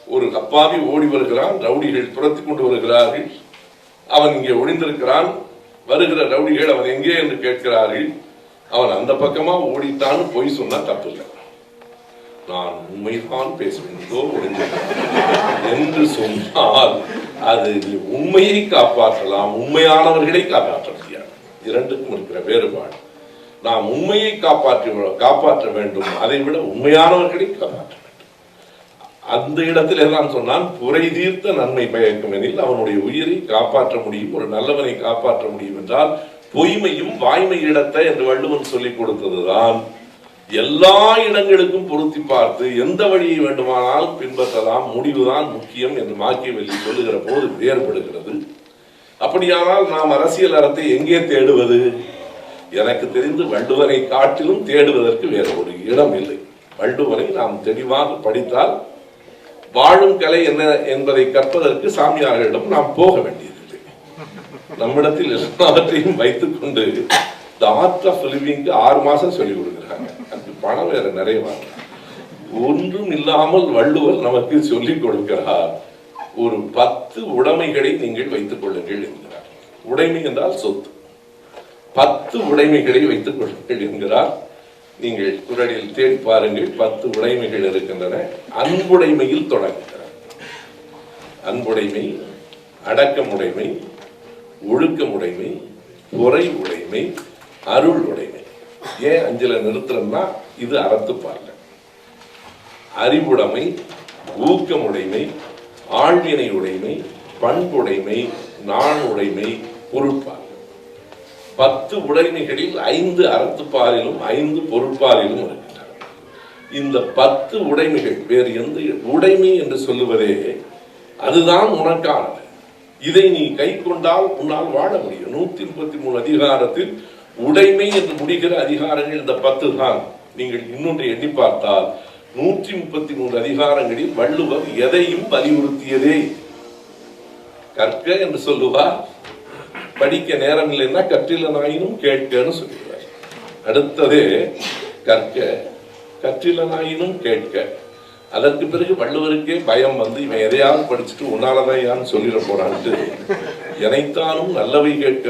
ஒரு அப்பாவி ஓடி வருகிறான், ரவுடிகள் துரத்தி கொண்டு வருகிறார்கள். அவன் இங்கே ஒளிந்திருக்கிறான். வருகிற ரவுடிகள் அவன் எங்கே என்று கேட்கிறார்கள். அவன் அந்த பக்கமா ஓடிட்டான்னு பொய் சொன்னா தப்பு இல்லை. நான் உண்மைதான் பேசுவேன்தோ ஒளிந்திருக்கிறேன் என்று சொன்னால் அது உண்மையை காப்பாற்றலாம், உண்மையானவர்களை காப்பாற்ற முடியாது. இரண்டுக்கும் இருக்கிற வேறுபாடு. நாம் உண்மையை காப்பாற்ற வேண்டும், அதை விட உண்மையானவர்களை காப்பாற்ற வேண்டும். அந்த இடத்தில் எல்லாம் சொன்னான், புரை தீர்த்த நன்மை பயக்கும் எனில் அவனுடைய உயிரை காப்பாற்ற முடியும், ஒரு நல்லவனை காப்பாற்ற முடியும் என்றால் பொய்மையும் வாய்மை இடத்த என்று வள்ளுவன் சொல்லிக் கொடுத்ததுதான் எல்லா இடங்களுக்கும் பொருத்தி பார்த்து எந்த வழியை வேண்டுமானால் பின்பற்றலாம், முடிவுதான் முக்கியம் என்று மாக்கியவெல்லி சொல்லுகிற போது வேறுபடுகிறது. அப்படியானால் நாம் அரசியல் அறத்தை எங்கே தேடுவது? எனக்கு தெரிந்து வள்ளுவனை காட்டிலும் தேடுவதற்கு வேறு ஒரு இடம் இல்லை. வள்ளுவனை நாம் தெளிவாக படித்தால் வாழும் கலை என்ன என்பதை கற்பதற்கு சாமியார்களிடம் நாம் போக வேண்டியதில்லை. நம்மிடத்தில் எல்லாவற்றையும் வைத்துக் கொண்டு The Art of Living 6 மாசம் சொல்லிக் கொடுக்குறாங்க. அதுக்கு பணம் வேற நிறைய வாங்க. ஒன்றும் இல்லாமல் வள்ளுவர் நமக்கு சொல்லிக் கொடுக்கிறார். ஒரு 10 உடைமைகளை நீங்கள் வைத்துக் கொள்ளுங்கள் என்கிறார். உடைமை என்றால் சொத்து. 10 உடைமைகளை வைத்துக் கொள்ளுங்கள் என்கிறார். நீங்கள் குறளில் தேடி பாருங்கள், 10 உடைமைகள் இருக்கின்றன. அன்புடைமையில் தொடங்குகிறார். அன்புடைமை, அடக்கமுடைமை, ஒழுக்கமுடைமை, பொறை உடைமை, அருள் உடைமை. ஏன் 5ல நிறுத்துறோம்னா இது அறத்துப்பார்ல. அறிவுடைமை, ஊக்கமுடைமை, ஆழ்வினை உடைமை, பண்புடைமை, நாணுடைமை, பொருட்பால். 10 உடைமைகளில் 5 அறத்துப்பாலிலும் 5 பொருட்பாலிலும் இருக்கின்றன. இந்த 10 உடைமைகள் வேறு எந்த உடைமை என்று சொல்லுவதே அதுதான் உனக்கானது. இதை நீ கை கொண்டால் உன்னால் வாழ முடியும். 133 அதிகாரத்தில் உடைமை என்று முடிகிற அதிகாரங்கள் இந்த 10 தான். நீங்கள் இன்னொன்று எண்ணி பார்த்தால் 133 அதிகாரங்களில் வள்ளுவர் எதையும் வலியுறுத்தியதே. கற்க என்று சொல்லுவார், படிக்க நேரம் இல்லைன்னா கற்றிலனாயினும் கேட்கன்னு சொல்லுவார். அடுத்ததே கற்க, கற்றிலனாயினும் கேட்க. அதற்கு பிறகு வள்ளுவருக்கே பயம் வந்து இவன் எதையாவது படிச்சுட்டு உன்னாலதான் யான்னு சொல்லிட போறான்ட்டு எனைத்தானும் நல்லவை கேட்க.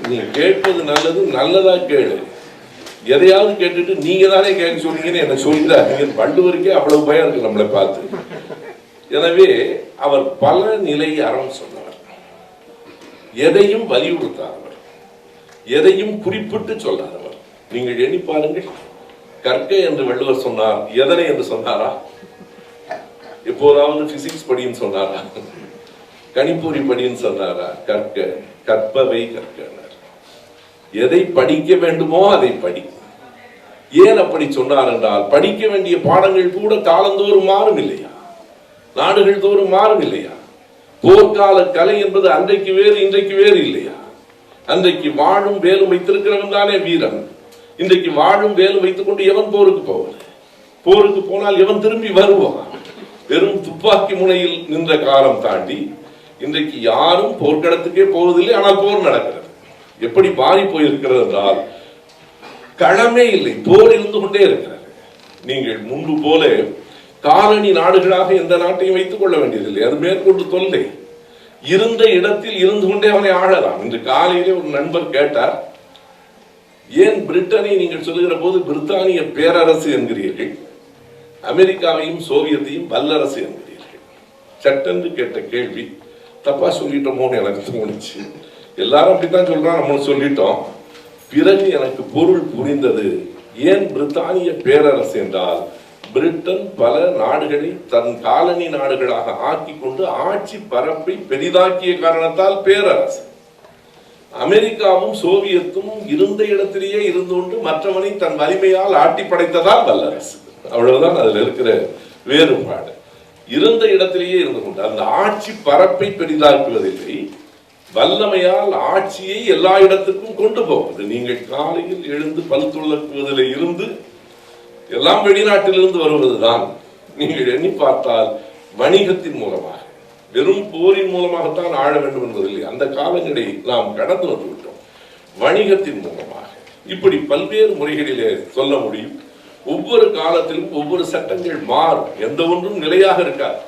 நீ கேட்பது நல்லது, நல்லதா கேளு. எதையாவது கேட்டுட்டு நீங்க தானே கேட்க சொன்னீங்கன்னு என்ன சொல்லிடாதீங்க. வள்ளுவருக்கே அவ்வளவு பயம் இருக்கு நம்மளை பார்த்து. எனவே அவர் பல நிலை அறம் சொன்னார். எதையும் வலியுறுத்தாதவர், எதையும் குறிப்பிட்டு சொல்லாதவர். நீங்கள் எண்ணி பாருங்கள், கற்க என்று வள்ளுவர் சொன்னார். எதனை என்று சொன்னாரா? எப்போதாவது பிசிக்ஸ் படின்னு சொன்னாரா? கணிப்பொறி படின்னு சொன்னாரா? கற்க, கற்பவை கற்க. எதை படிக்க வேண்டுமோ அதை படி. ஏன் அப்படி சொன்னார் என்றால், படிக்க வேண்டிய பாடங்கள் கூட காலந்தோறும் மாறும் இல்லையா, நாடுகள் தோறும் மாறும் இல்லையா. போர்க்கால கலை என்பது அன்றைக்கு வேறு இன்றைக்கு வேறு இல்லையா. அன்றைக்கு வாழும் வேலும் வைத்திருக்கிறவன் தானே வீரன். இன்றைக்கு வாழும் வேலும் வைத்துக் கொண்டு எவன் போருக்கு போவது? போருக்கு போனால் எவன் திரும்பி வருவான்? வெறும் துப்பாக்கி முனையில் நின்ற காலம் தாண்டி இன்றைக்கு யாரும் போர்க்களத்துக்கே போவதில்லை. ஆனால் போர் நடக்கிறது. எப்படி மாறி போயிருக்கிறது என்றால், களமே இல்லை, போர் இருந்து கொண்டே இருக்கிறது. நீங்கள் முன்பு போல காலனி நாடுகளாக எந்த நாட்டையும் வைத்துக் கொள்ள வேண்டியதில்லை. அது மேற்கொண்டு தொல்லை. இருந்த இடத்தில் இருந்து கொண்டே அவனை ஆளலாம். இன்று காலையிலே ஒரு நண்பர் கேட்டார், ஏன் பிரிட்டனை நீங்கள் சொல்லுகிற போது பிரித்தானிய பேரரசு என்கிறீர்கள், அமெரிக்காவையும் சோவியத்தையும் வல்லரசு என்கிறீர்கள்? சட்டென்று கேட்ட கேள்வி. தப்பா சொல்லிட்டோமோன்னு எனக்கு தோணுச்சு. எல்லாரும் அப்படித்தான் சொல்றான், நம்ம சொல்லிட்டோம். பிறகு எனக்கு பொருள் புரிந்தது. ஏன் பிரித்தானிய பேரரசு என்றால், பிரிட்டன் பல நாடுகளை தன் காலனி நாடுகளாக ஆக்கி கொண்டு ஆட்சி பரப்பை பெரிதாக்கிய காரணத்தால் பேரரசு. அமெரிக்காவும் சோவியத்தும் இருந்த இடத்திலேயே இருந்து கொண்டு மற்றவனை தன் வலிமையால் ஆட்டி படைத்ததால் வல்லரசு. அவ்வளவுதான் அதுல இருக்கிற வேறுபாடு. இருந்த இடத்திலேயே இருந்து கொண்டு அந்த ஆட்சி பரப்பை பெரிதாக்குவதில்லை, வல்லமையால் ஆட்சியை எல்லா இடத்துக்கும் கொண்டு போவது. நீங்கள் காலையில் எழுந்து பல் துலக்குவதில் இருந்து எல்லாம் வெளிநாட்டிலிருந்து வருவதுதான். நீங்கள் எண்ணி பார்த்தால் வணிகத்தின் மூலமாக, வெறும் போரின் மூலமாகத்தான் ஆள வேண்டும் என்பதில்லை. அந்த காலங்களை நாம் கடந்து வந்து விட்டோம். வணிகத்தின் மூலமாக இப்படி பல்வேறு முறைகளிலே சொல்ல முடியும். ஒவ்வொரு காலத்திலும் ஒவ்வொரு சட்டங்கள் மாறும். எந்த ஒன்றும் நிலையாக இருக்காது,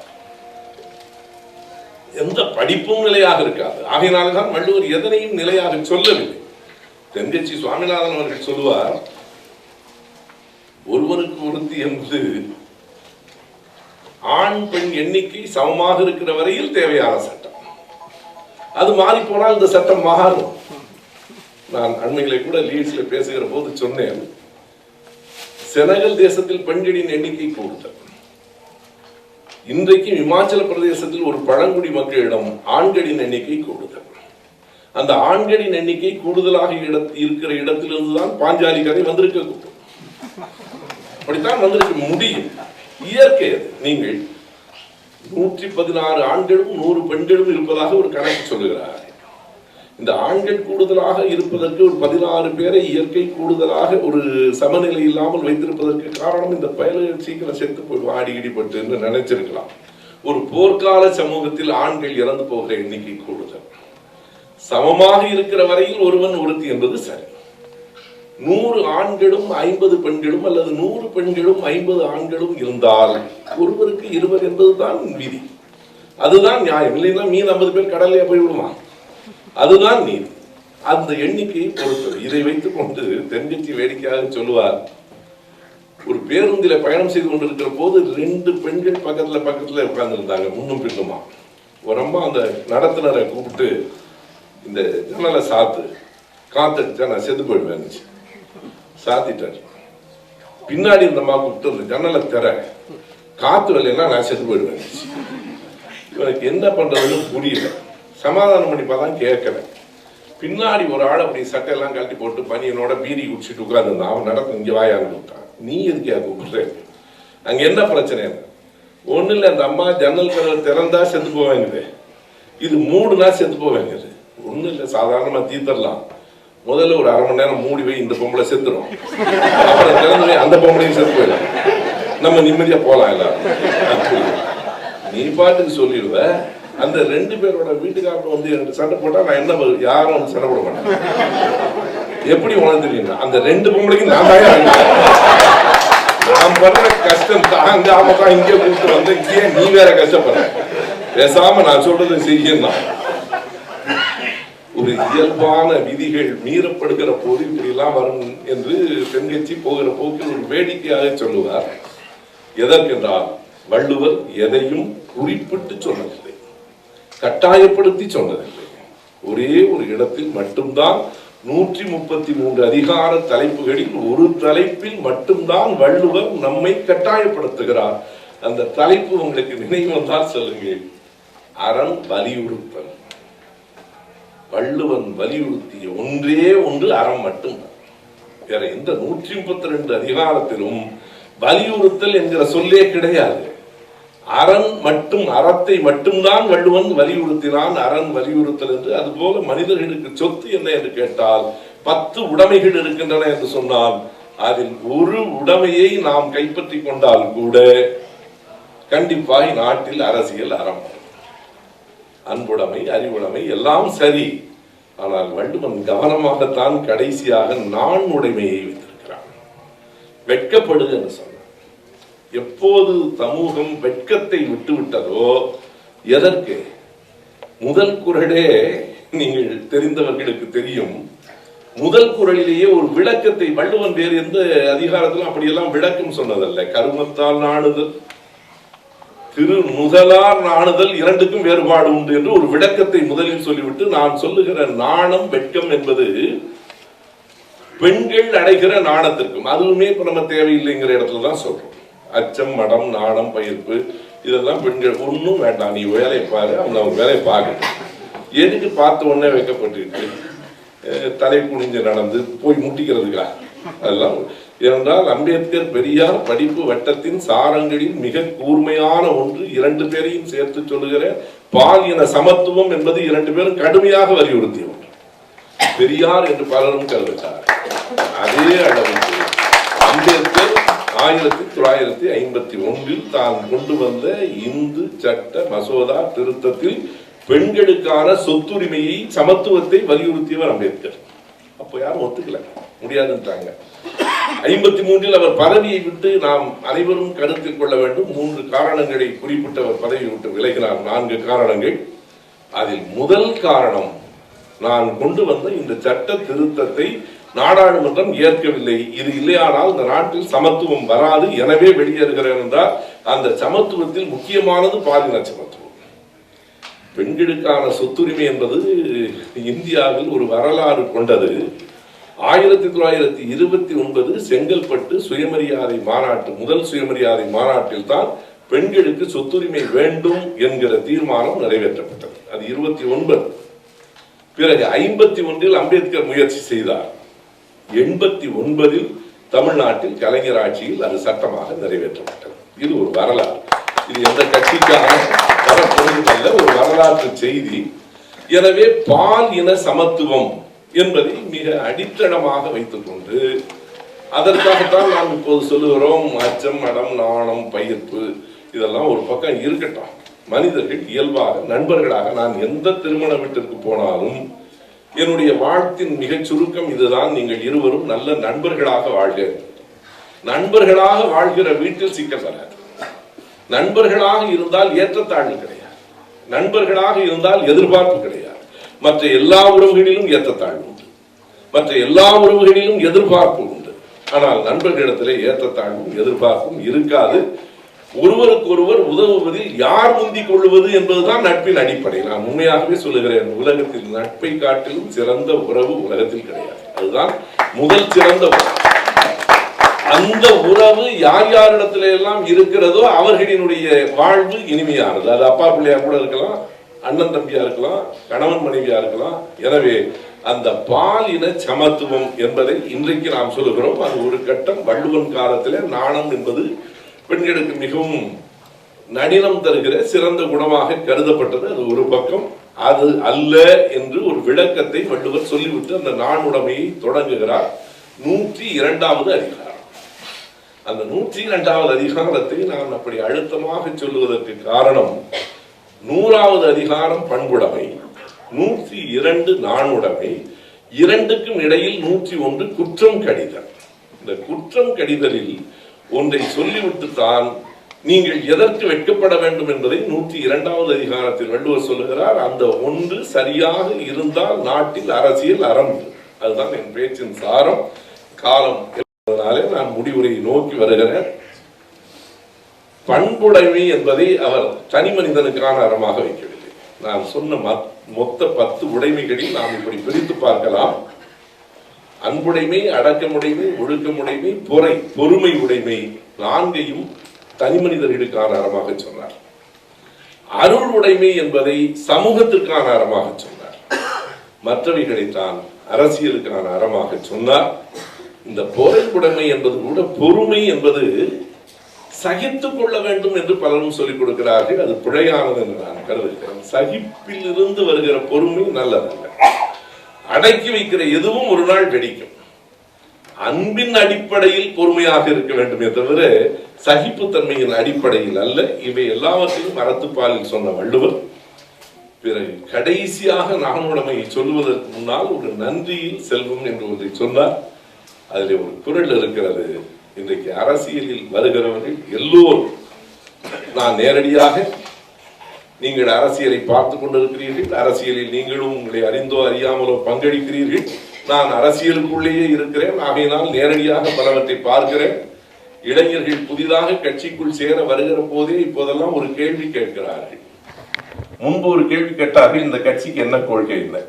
எந்த படிப்பும் நிலையாக இருக்காது. ஆகையினால்தான் வள்ளுவர் எதனையும் நிலையாக சொல்லவில்லை. தென்கட்சி சுவாமிநாதன் அவர்கள் சொல்லுவார், ஒருவருக்கு ஒருத்தி என்று ஆண் பெண் எண்ணிக்கை சமமாக இருக்கிற வரையில் தேவையான சட்டம். அது மாறி போனால் இந்த சட்டம் மாறும். நான் அண்மைகளை கூட லீட்ஸ்ல பேசுகிற போது சொன்னேன், செனகல் தேசத்தில் பெண்களின் எண்ணிக்கை கூடுதல். இன்றைக்கு இமாச்சல பிரதேசத்தில் ஒரு பழங்குடி மக்களிடம் ஆண்களின் எண்ணிக்கை கூடுதல். அந்த ஆண்களின் எண்ணிக்கை கூடுதலாக இருக்கிற இடத்திலிருந்துதான் பாஞ்சாலி கதை வந்திருக்க கூடும். அப்படித்தான் வந்திருக்க முடியும். இயற்கை அது. நீங்கள் 116 ஆண்களும் 100 பெண்களும் இருப்பதாக ஒரு கணக்கு சொல்லுகிறார். இந்த ஆண்கள் கூடுதலாக இருப்பதற்கு ஒரு 16 பேரை இயற்கை கூடுதலாக ஒரு சமநிலை இல்லாமல் வைத்திருப்பதற்கு காரணம், இந்த பயல்கள் சீக்கிரம் செத்து போய் அடிக்கடிப்பட்டு என்று நினைச்சிருக்கலாம். ஒரு போர்க்கால சமூகத்தில் ஆண்கள் இறந்து போகிற எண்ணிக்கை கூடுதல். சமமாக இருக்கிற வரையில் ஒருவன் ஒருத்தி என்பது சரி. 100 ஆண்களும் 50 பெண்களும் அல்லது 100 பெண்களும் 50 ஆண்களும் இருந்தால் ஒருவருக்கு 20 என்பதுதான் விதி. அதுதான் நியாயம். இல்லைன்னா மீது 50 பேர் கடல்லையே போய் விடுமா? அதுதான் நீதி. அந்த எண்ணிக்கையை பொறுத்தது. இதை வைத்துக் கொண்டு தென்கட்சி வேடிக்கையாக சொல்லுவார், ஒரு பேருந்தில பயணம் செய்து கொண்டிருக்கிற போது 2 பெண்கள் பக்கத்துல உட்கார்ந்து இருந்தாங்க, முன்னும் பின்னுமா. ஒரு அம்மா அந்த நடத்துனரை கூப்பிட்டு, இந்த ஜன்னலை சாத்து, காத்தடிச்சா நான் செத்து போயிடுவேன். சாத்திட்டார். பின்னாடி இந்த அம்மா கூப்பிட்டு, அந்த ஜன்னலை திற, காத்து வரலைன்னா நான் செத்து போயிடுவேன். இவனுக்கு என்ன பண்றதுன்னு புரியல. சமாதானம் பண்ணி பார்த்தா கேட்கல. பின்னாடி ஒரு ஆள் அப்படி சட்டையெல்லாம் கழட்டி போட்டு பனியனோட பீடி குடிச்சிட்டு உட்கார்ந்து அவன் நடக்கும், இங்க வாயான்னு கூப்பிட்டான். நீ எதுக்கே கூப்பிடுற? அங்க என்ன பிரச்சனை? ஒண்ணு இல்ல, அந்த அம்மா ஜன்னல் கதவை திறந்தா செத்து போவேங்குது, இது மூடுனா செத்து போவேங்குது. ஒண்ணு இல்ல, சாதாரணமா தீர்த்தரலாம். முதல்ல ஒரு 1/2 மணி நேரம் மூடி வை, இந்த பொம்பளை செத்துரும். அப்புறம் திறந்து வை, அந்த பொம்பளையும் செத்து போயிடும். நம்ம நிம்மதியா போலாம் எல்லாரும். நீ பாட்டுக்கு சொல்லிடுவ. அந்த 2 பேரோட வீட்டுக்காரர் வந்து எனக்கு சண்டை போட்டா நான் என்ன யாரும் வந்து சண்டை போட மாட்டேன். எப்படி உனக்கு தெரியும்? அந்த 2 பொம்பளைக்கும் நான் தான் நான் பண்ற கஷ்டம் தாங்காம தான் இங்கே கூப்பிட்டு வந்து, இங்கே நீ வேற கஷ்டப்படுற. பேசாம நான் சொல்றது செய்யும் தான். ஒரு இயல்பான விதிகள் மீறப்படுகிற போது இப்படி எல்லாம் வரும் என்று தென்கட்சி போகிற போக்கில் ஒரு வேடிக்கையாக சொல்லுவார். எதற்கென்றால் வள்ளுவர் எதையும் குறிப்பிட்டு சொன்னதில்லை, கட்டாயப்படுத்தி சொன்னதில்லை. ஒரே ஒரு இடத்தில் மட்டும்தான் 133 அதிகார தலைப்புகளில் ஒரு தலைப்பில் மட்டும்தான் வள்ளுவர் நம்மை கட்டாயப்படுத்துகிறார். அந்த தலைப்பு உங்களுக்கு நினைவு வந்தால் சொல்லுங்கள். அறம் வலியுறுத்தல். வள்ளுவன் வலியுறுத்திய ஒன்றே ஒன்று அறம் மட்டும். வேற எந்த 132 அதிகாரத்திலும் வலியுறுத்தல் என்கிற சொல்லே கிடையாது. அரண் மட்டும், அறத்தை மட்டும்தான் வள்ளுவன் வலியுறுத்தினான். அரண் வலியுறுத்தல் என்று. அதுபோல மனிதர்களுக்கு சொத்து என்ன என்று கேட்டால் 10 உடைமைகள் இருக்கின்றன என்று சொன்னால் அதில் ஒரு உடைமையை நாம் கைப்பற்றி கொண்டால் கூட கண்டிப்பாய் நாட்டில் அரசியல் அறம், அன்புடைமை, அறிவுடைமை எல்லாம் சரி. ஆனால் வள்ளுவன் கவனமாகத்தான் கடைசியாக நான் உடைமையை வைத்திருக்கிறான். வெட்கப்படு என்று சொன்னான். எப்போது சமூகம் வெட்கத்தை விட்டுவிட்டதோ, எதற்கு? முதல் குறளே நீங்கள் தெரிந்தவர்களுக்கு தெரியும். முதல் குறளிலேயே ஒரு விளக்கத்தை வள்ளுவன் வேறு எந்த அதிகாரத்திலும் அப்படியெல்லாம் விளக்கம் சொன்னதல்ல. கருமத்தால் நாணுதல், திரு முதலார் நாணுதல் இரண்டுக்கும் வேறுபாடு உண்டு என்று ஒரு விளக்கத்தை முதலில் சொல்லிவிட்டு, நான் சொல்லுகிற நாணம் வெட்கம் என்பது பெண்கள் அடைகிற நாணத்திற்கும் அதுவுமே இப்ப நம்ம தேவையில்லைங்கிற இடத்துல தான் சொல்றோம். அச்சம், மடம், நாணம், பயிர்ப்பு இதெல்லாம் பெண்கள் ஒன்றும் வேண்டாம், நீ வேலையை பாரு, அவங்க வேலையை பார்க்கணும். எதுக்கு பார்த்த உடனே வைக்கப்பட்டிருக்கு? தலை குனிஞ்சு நடந்து போய் முட்டிக்கிறதுக்கா? அதெல்லாம் ஏனென்றால் அம்பேத்கர் பெரியார் படிப்பு வட்டத்தின் சாரங்களில் மிக கூர்மையான ஒன்று, 2 பேரையும் சேர்த்து சொல்லுகிற பாலின சமத்துவம் என்பது 2 பேரும் கடுமையாக வலியுறுத்திய ஒன்று. பெரியார் என்று பலரும் கருதுகிறார். அதே அளவுக்கு அம்பேத்கர் 1951 தான் கொண்டு வந்த இந்து சட்ட மசோதா திருத்தத்தில் பெண்களுக்கான சொத்துரிமையை, சமத்துவத்தை வலியுறுத்தியவர் அம்பேத்கர். அப்போ யாரும் ஒத்துக்கல, முடியாதுன்றாங்க. 53 அவர் பதவியை விட்டு நாம் அனைவரும் கருத்தில் கொள்ள வேண்டும். 3 காரணங்களை குறிப்பிட்டவர் பதவியை விட்டு விலகினார். 4 காரணங்கள். அதில் முதல் காரணம், நான் கொண்டு வந்த இந்த சட்ட திருத்தத்தை நாடாளுமன்றம் ஏற்கவில்லை. இது இல்லையானால் இந்த நாட்டில் சமத்துவம் வராது, எனவே வெளியேறுகிறேன் என்றால் அந்த சமத்துவத்தில் முக்கியமானது பாலின சமத்துவம். பெண்களுக்கான சொத்துரிமை என்பது இந்தியாவில் ஒரு வரலாறு கொண்டது. 1929 செங்கல்பட்டு சுயமரியாதை மாநாட்டு, முதல் சுயமரியாதை மாநாட்டில் தான் பெண்களுக்கு சொத்துரிமை வேண்டும் என்கிற தீர்மானம் நிறைவேற்றப்பட்டது. அது 29. பிறகு 51 அம்பேத்கர் முயற்சி செய்தார். 89 தமிழ்நாட்டில் கலைஞர் ஆட்சியில் அது சட்டமாக நிறைவேற்றப்பட்டது. இது ஒரு வரலாறு. இது எந்த கட்சிக்கான வரப்பொருள் ஒரு வரலாற்று செய்தி. எனவே பால் இன சமத்துவம் என்பதை மிக அடித்தளமாக வைத்துக் கொண்டு, அதற்காகத்தான் நாம் இப்போது சொல்லுகிறோம் அச்சம், மடம், நாணம், பயிர்ப்பு இதெல்லாம் ஒரு பக்கம் இருக்கட்டும். மனிதர்கள் இயல்பாக நண்பர்களாக, நான் எந்த திருமண வீட்டிற்கு போனாலும் என்னுடைய வாழ்த்தின் மிகச் சுருக்கம் இதுதான், நீங்கள் இருவரும் நல்ல நண்பர்களாக வாழ்க. நண்பர்களாக வாழ்கிற வீட்டில் சிக்கல் வராது. நண்பர்களாக இருந்தால் ஏற்றத்தாழ்வு கிடையாது. நண்பர்களாக இருந்தால் எதிர்பார்ப்பு கிடையாது. மற்ற எல்லா உறவுகளிலும் ஏற்றத்தாழ்வு உண்டு, மற்ற எல்லா உறவுகளிலும் எதிர்பார்ப்பு உண்டு. ஆனால் நண்பர்களிடத்திலே ஏற்றத்தாழ்வும் எதிர்பார்ப்பும் இருக்காது. ஒருவருக்கொருவர் உதவுவதில் யார் முந்திக் கொள்வது என்பதுதான் நட்பின் அடிப்படை. நான் உண்மையாகவே சொல்லுகிறேன், உலகத்தில் நட்பை காட்டிலும் சிறந்த உறவு உலகத்தில் கிடையாது. அதுதான் முதல் சிறந்த உறவு. அந்த உறவு யார் யாரிடத்துல எல்லாம் இருக்கிறதோ அவர்களினுடைய வாழ்வு இனிமையானது. அது அப்பா பிள்ளையா கூட இருக்கலாம், அண்ணன் தம்பியா இருக்கலாம், கணவன் மனைவியா இருக்கலாம். எனவே அந்த பாலின சமத்துவம் என்பதை இன்றைக்கு நாம் சொல்லுகிறோம். அது ஒரு கட்டம். வள்ளுவன் காலத்திலே நாணம் என்பது பெண்களுக்கு மிகவும் நளினம் தருகிற சிறந்த குணமாக கருதப்பட்டது. அது ஒரு பக்கம். அது அல்ல என்று ஒரு விளக்கத்தை வள்ளுவர் சொல்லிவிட்டு அந்த நாணுடைமையை தொடங்குகிறார். 102வது அதிகாரம். அந்த 102வது அதிகாரத்தை நான் அப்படி அழுத்தமாக சொல்லுவதற்கு காரணம், 100வது அதிகாரம் பண்புடைமை, 102 நாணுடைமை, இரண்டுக்கும் இடையில் 101 குற்றம் கடிதல். இந்த குற்றம் கடிதலில் ஒன்றை சொல்லிவிட்டு தான் நீங்கள் எதற்கு வெட்கப்பட வேண்டும் என்பதை 102வது அதிகாரத்தில் வள்ளுவர் சொல்லுகிறார். அந்த ஒன்று சரியாக இருந்தால் நாட்டில் அரசியல் அறம். அதுதான் என் பேச்சின் சாரம். காலம் என்பதனாலே நான் முடிவுரையை நோக்கி வருகிறேன். பண்புடைமை என்பதை அவர் தனி மனிதனுக்கான அறமாக வைக்கவில்லை. நான் சொன்ன மொத்த 10 உடைமைகளில் நாம் இப்படி பிரித்து பார்க்கலாம். அன்புடைமை, அடக்கமுடைமை, ஒழுக்கமுடைமை, பொறுமை உடைமை 4ஐயும் தனி மனிதர்களுக்கான அறமாக சொன்னார். அருள் உடைமை என்பதை சமூகத்திற்கான அறமாக சொன்னார். மற்றவைகளைத்தான் அரசியலுக்கு நான் அறமாக சொன்னார். இந்த போரைக்குடைமை என்பது கூட பொறுமை என்பது சகித்துக் கொள்ள வேண்டும் என்று பலரும் சொல்லிக் கொடுக்கிறார்கள். அது பிழையானது என்று நான் கருதுகிறேன். சகிப்பில் இருந்து வருகிற பொறுமை நல்லதல்ல. அடக்கி வைக்கிற எதுவும் ஒரு நாள் வெடிக்கும். அன்பின் அடிப்படையில் பொறுமையாக இருக்க வேண்டுமே தவிர சகிப்புத்தன்மையின் அடிப்படையில் அல்ல. இவை எல்லாவற்றையும் அறத்துப்பாலில் சொன்ன வள்ளுவர் பிறகு கடைசியாக நானுடைமையை சொல்லுவதற்கு முன்னால் ஒரு நன்றியில் செல்வம் என்று ஒன்றை சொன்னார். அதில் ஒரு குறள் இருக்கிறது. இன்றைக்கு அரசியலில் வருகிறவர்கள் எல்லோரும், நான் நேரடியாக நீங்கள் அரசியலை பார்த்து கொண்டிருக்கிறீர்கள், அரசியலில் நீங்களும் உங்களை அறிந்தோ அறியாமலோ பங்களிக்கிறீர்கள். நான் அரசியலுக்குள்ளேயே இருக்கிறேன், ஆகையினால் நேரடியாக பலவற்றை பார்க்கிறேன். இளைஞர்கள் புதிதாக கட்சிக்குள் சேர வருகிற போதே இப்போதெல்லாம் ஒரு கேள்வி கேட்கிறார்கள். முன்பு ஒரு கேள்வி கேட்டார்கள், இந்த கட்சிக்கு என்ன கொள்கை இல்லை.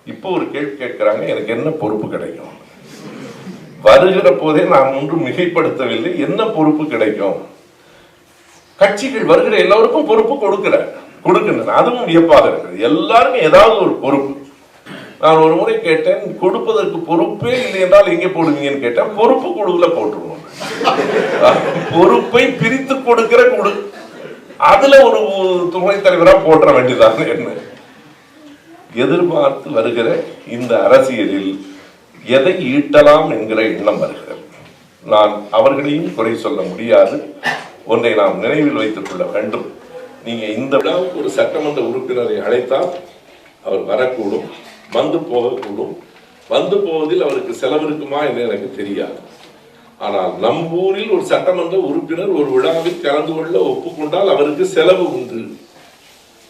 இப்போ ஒரு கேள்வி கேட்கிறாங்க, எனக்கு என்ன பொறுப்பு கிடைக்கும். வருகிற போதே நான் ஒன்றும் மிகைப்படுத்தவில்லை, என்ன பொறுப்பு கிடைக்கும். கட்சிகள் வருகிற எல்லோருக்கும் பொறுப்பு கொடுக்கின்றன. அதுவும் வியப்பாக இருக்கிறது. எல்லாருக்கும் ஏதாவது ஒரு பொறுப்பு. நான் ஒரு முறை கேட்டேன், கொடுப்பதற்கு பொறுப்பே இல்லை என்றால் எங்கே போடுவீங்கன்னு கேட்டேன். பொறுப்பு குழுவில் போட்டுருவோம். பொறுப்பை பிரித்து கொடுக்கிற குழு, அதுல ஒரு துணை தலைவரா போற்ற வேண்டியதாக என்ன. எதிர்பார்த்து வருகிற இந்த அரசியலில் எதை ஈட்டலாம் என்கிற எண்ணம் வருகிறது. நான் அவர்களையும் குறை சொல்ல முடியாது. ஒன்றை நாம் நினைவில் வைத்துக் கொள்ள வேண்டும். நீங்க இந்த விழாவுக்கு ஒரு சட்டமன்ற உறுப்பினரை அழைத்தால் அவர் வரக்கூடும், வந்து போகக்கூடும். வந்து போவதில் அவருக்கு செலவு இருக்குமா என்று எனக்கு தெரியாது. ஆனால் நம் ஊரில் ஒரு சட்டமன்ற உறுப்பினர் ஒரு விழாவில் கலந்து கொள்ள ஒப்புக்கொண்டால் அவருக்கு செலவு உண்டு.